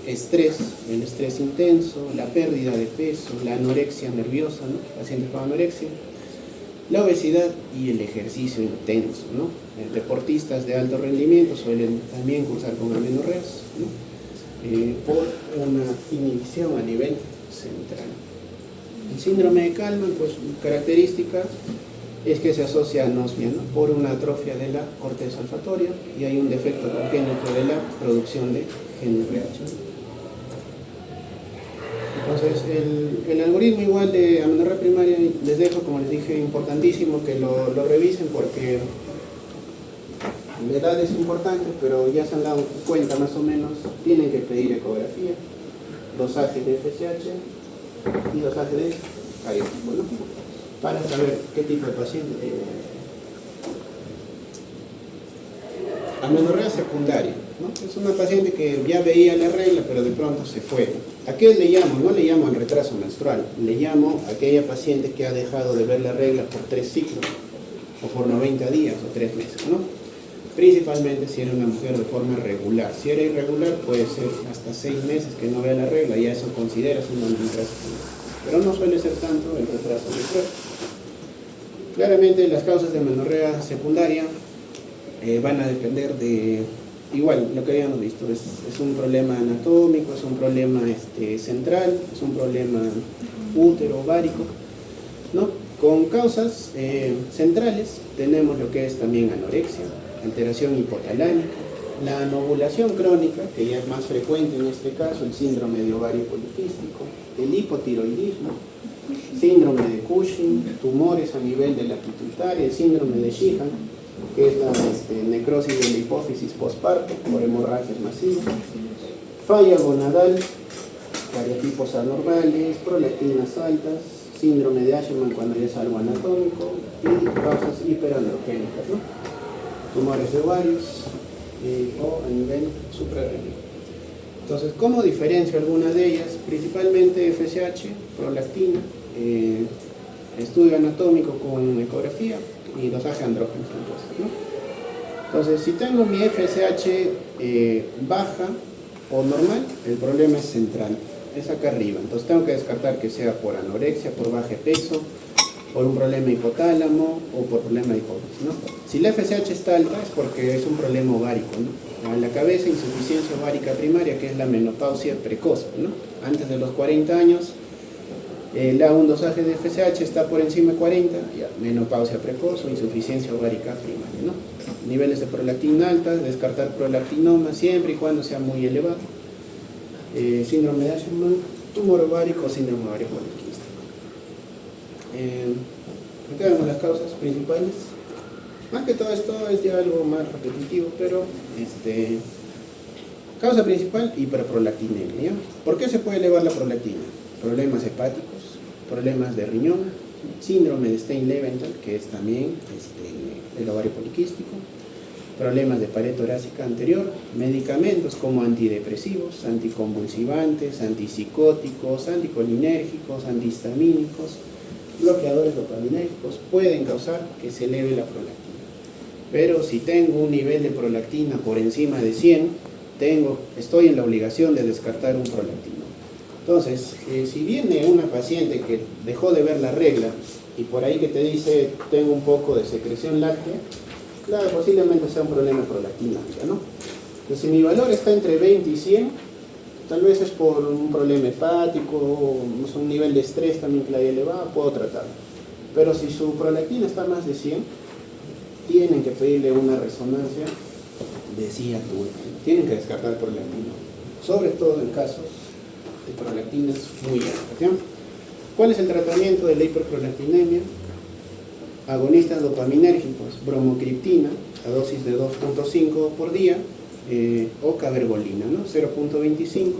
estrés, el estrés intenso, la pérdida de peso, la anorexia nerviosa, ¿no? Pacientes con anorexia, la obesidad y el ejercicio intenso, ¿no? Deportistas de alto rendimiento suelen también cursar con amenorreas, ¿no? Por una inhibición a nivel central. El síndrome de Kallmann, pues característica es que se asocia a anosmia, ¿no? Por una atrofia de la corteza olfatoria y hay un defecto congénito de la producción de GnRH. Entonces, el algoritmo igual de amenorrea primaria, les dejo, como les dije, importantísimo que lo revisen porque la edad es importante, pero ya se han dado cuenta más o menos, tienen que pedir ecografía, dosaje de FSH y dosaje de cariótipo, ¿no? Para saber qué tipo de paciente. Amenorrea secundaria, ¿no? Es una paciente que ya veía la regla, pero de pronto se fue. ¿A qué le llamo? No le llamo al retraso menstrual, le llamo a aquella paciente que ha dejado de ver la regla por 3 ciclos, o por 90 días, o 3 meses, ¿no? Principalmente si era una mujer de forma regular. Si era irregular, puede ser hasta 6 meses que no vea la regla, ya eso considera una retraso. Pero no suele ser tanto el retraso menstrual. Claramente las causas de amenorrea secundaria van a depender de, igual, lo que habíamos visto, es un problema anatómico, es un problema central, es un problema útero, ovárico, ¿no? Con causas centrales tenemos lo que es también anorexia, alteración hipotalámica, la anovulación crónica, que ya es más frecuente en este caso, el síndrome de ovario poliquístico, el hipotiroidismo, síndrome de Cushing, tumores a nivel de la pituitaria, el síndrome de Sheehan, que es la necrosis de la hipófisis postparto por hemorragias masivas, falla gonadal, cariotipos anormales, prolactinas altas, síndrome de Asherman cuando ya es algo anatómico y causas hiperandrogénicas, ¿no? Tumores de ovarios o a nivel suprarrenal. Entonces, ¿cómo diferencio algunas de ellas? Principalmente FSH, prolactina, estudio anatómico con ecografía y dosaje andrógeno, ¿no? Entonces, si tengo mi FSH baja o normal, el problema es central, es acá arriba. Entonces tengo que descartar que sea por anorexia, por bajo peso, por un problema hipotálamo o por problema de hipófisis, ¿no? Si la FSH está alta es porque es un problema ovárico, ¿no? En la cabeza, insuficiencia ovárica primaria, que es la menopausia precoz, ¿no? Antes de los 40 años, un dosaje de FSH está por encima de 40, ya, menopausia precoz o insuficiencia ovárica primaria, ¿no? Niveles de prolactina altas, descartar prolactinoma siempre y cuando sea muy elevado. Síndrome de Asherman, tumor ovárico o síndrome ovario poliquístico. Acá vemos las causas principales. Más que todo esto es ya algo más repetitivo, pero causa principal, hiperprolactinemia, ¿ya? ¿Por qué se puede elevar la prolactina? Problemas hepáticos, problemas de riñón, síndrome de Stein-Leventhal, que es también el ovario poliquístico, problemas de pared torácica anterior, medicamentos como antidepresivos, anticonvulsivantes, antipsicóticos, anticolinérgicos, antihistamínicos, bloqueadores dopaminérgicos pueden causar que se eleve la prolactina. Pero si tengo un nivel de prolactina por encima de 100, estoy en la obligación de descartar un prolactino. Entonces, si viene una paciente que dejó de ver la regla y por ahí que te dice tengo un poco de secreción láctea, claro, posiblemente sea un problema de prolactina, ¿no? Entonces, si mi valor está entre 20 y 100, tal vez es por un problema hepático, un nivel de estrés también que la haya elevado, puedo tratarlo. Pero si su prolactina está más de 100, tienen que pedirle una resonancia de ciatura, tienen que descartar prolactina, sobre todo en casos de prolactinas muy altas, ¿sí? ¿Cuál es el tratamiento de la hiperprolactinemia? Agonistas dopaminérgicos, bromocriptina, a dosis de 2.5 por día, o cabergolina, ¿no? 0.25,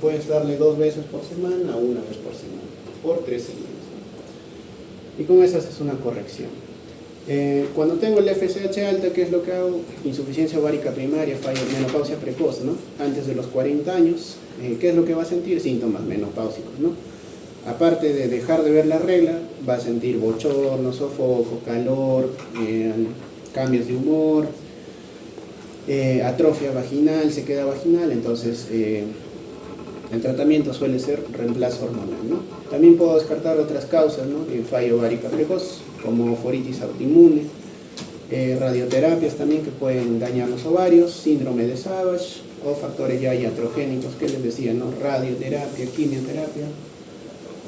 puedes darle 2 veces por semana o 1 vez por semana, por 3 semanas. Y con eso haces una corrección. Cuando tengo el FSH alta, ¿qué es lo que hago? Insuficiencia ovárica primaria, menopausia precoz, ¿no? Antes de los 40 años, ¿qué es lo que va a sentir? Síntomas menopáusicos, ¿no? Aparte de dejar de ver la regla, va a sentir bochorno, sofoco, calor, cambios de humor, atrofia vaginal, sequedad vaginal, entonces el tratamiento suele ser reemplazo hormonal, ¿no? También puedo descartar otras causas, ¿no? Fallo ovárico precoz, como foritis autoinmune, radioterapias también que pueden dañar los ovarios, síndrome de Savage o factores ya iatrogénicos que les decía, ¿no? Radioterapia, quimioterapia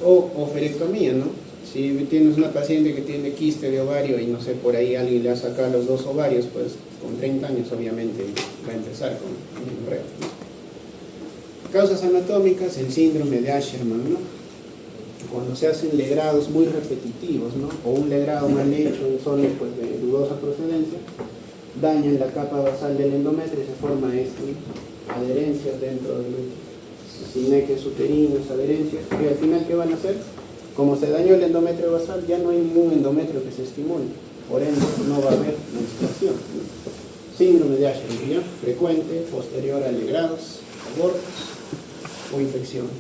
o oferectomía, ¿no? Si tienes una paciente que tiene quiste de ovario y no sé, por ahí alguien le ha sacado los 2 ovarios, pues con 30 años obviamente va a empezar con menorrea, ¿no? Causas anatómicas, el síndrome de Asherman, ¿no? Cuando se hacen legrados muy repetitivos, ¿no? O un legrado mal hecho en zonas pues, de dudosa procedencia, dañan la capa basal del endometrio y se forma adherencias dentro del sineques uterinos, adherencias, que al final, ¿qué van a hacer? Como se dañó el endometrio basal, ya no hay ningún endometrio que se estimule, por ende no va a haber menstruación, ¿no? Síndrome de Asherman, frecuente, posterior a legrados, abortos o infecciones.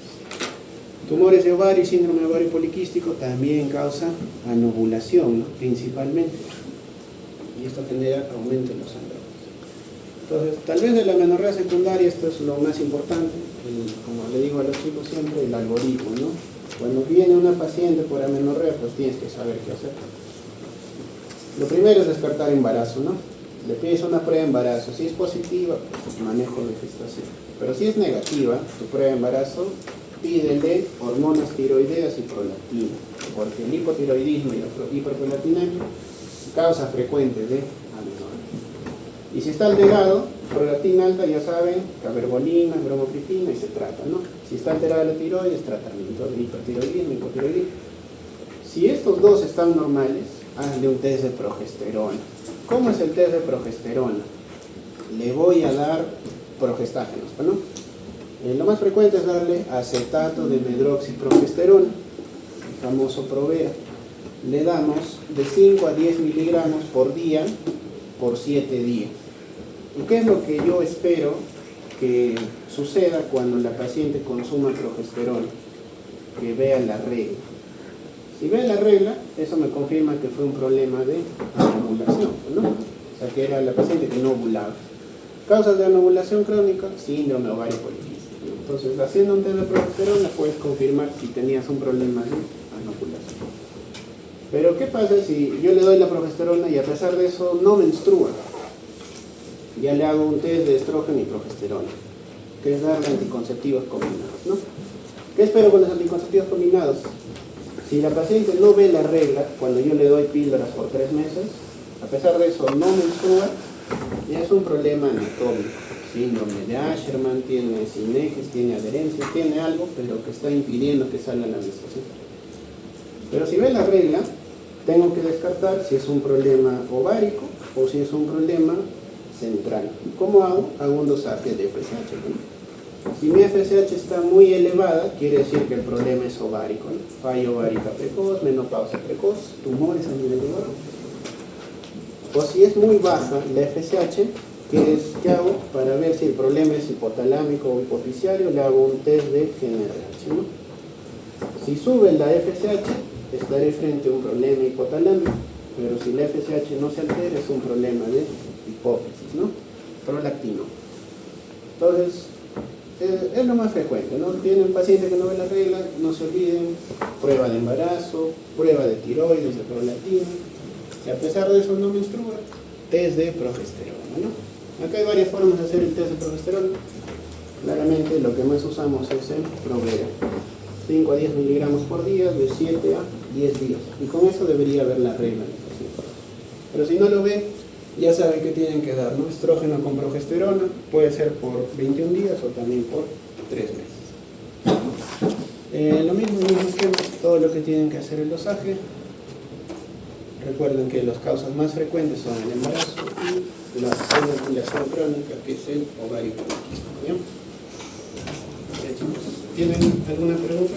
Tumores de ovario y síndrome de ovario poliquístico también causa anovulación, ¿no? Principalmente, y esto genera aumento en los andrógenos. Entonces, tal vez de la menorrea secundaria esto es lo más importante, como le digo a los chicos siempre, el algoritmo, ¿no? Cuando viene una paciente por amenorrea, pues tienes que saber qué hacer. Lo primero es descartar embarazo, ¿no? Le pides una prueba de embarazo. Si es positiva, pues manejo de gestación. Pero si es negativa, tu prueba de embarazo, pídele hormonas tiroideas y prolactina, porque el hipotiroidismo y la hiperprolactinemia causa frecuente de amenorrea. Y si está alterado, prolactina alta, ya saben, cabergolina, bromocriptina y se trata, ¿no? Si está alterada la tiroides, tratamiento de hipertiroidismo, hipotiroidismo. Si estos dos están normales, hazle un test de progesterona. ¿Cómo es el test de progesterona? Le voy a dar progestágenos, ¿no? Lo más frecuente es darle acetato de medroxiprogesterona, el famoso Provera. Le damos de 5 a 10 miligramos por día por 7 días. ¿Y qué es lo que yo espero que suceda cuando la paciente consuma progesterona? Que vea la regla. Si ve la regla, eso me confirma que fue un problema de anovulación, ¿no? O sea, que era la paciente que no ovulaba. Causas de anovulación crónica, síndrome ovario poliquístico. Entonces, haciendo un test de progesterona puedes confirmar si tenías un problema de anovulación. Pero, ¿qué pasa si yo le doy la progesterona y a pesar de eso no menstrua? Ya le hago un test de estrógeno y progesterona, que es darle anticonceptivos combinados, ¿no? ¿Qué espero con los anticonceptivos combinados? Si la paciente no ve la regla cuando yo le doy píldoras por 3 meses, a pesar de eso no menstrua, ya es un problema anatómico. Síndrome de Asherman, tiene sineques, tiene adherencia, tiene algo, pero que está impidiendo que salga la menstruación. Pero si ve la regla, tengo que descartar si es un problema ovárico o si es un problema central. ¿Cómo hago? Hago un dosaje de FSH, ¿no? Si mi FSH está muy elevada, quiere decir que el problema es ovárico, ¿no? Fallo ovárica precoz, menopausia precoz, tumores a nivel de ovario. O si es muy baja la FSH, ¿qué hago? Para ver si el problema es hipotalámico o hipofisiario, le hago un test de GNRH, ¿no? Si sube la FSH, estaré frente a un problema hipotalámico, pero si la FSH no se altera, es un problema de hipófisis, ¿no? Prolactino. Entonces, es lo más frecuente, ¿no? Tienen pacientes que no ven la regla, no se olviden, prueba de embarazo, prueba de tiroides, de prolactina, y a pesar de eso no menstrua, test de progesterona, ¿no? Acá hay varias formas de hacer el test de progesterona. Claramente lo que más usamos es el Provera, 5 a 10 miligramos por día, de 7 a 10 días, y con eso debería haber la regla. Pero si no lo ven, ya saben que tienen que dar, ¿no? Estrógeno con progesterona, puede ser por 21 días o también por 3 meses. Lo mismo esquema, todo lo que tienen que hacer el dosaje. Recuerden que las causas más frecuentes son el embarazo y la anovulación crónica, que es el ovario poliquístico. ¿Bien? Chicos, ¿tienen alguna pregunta?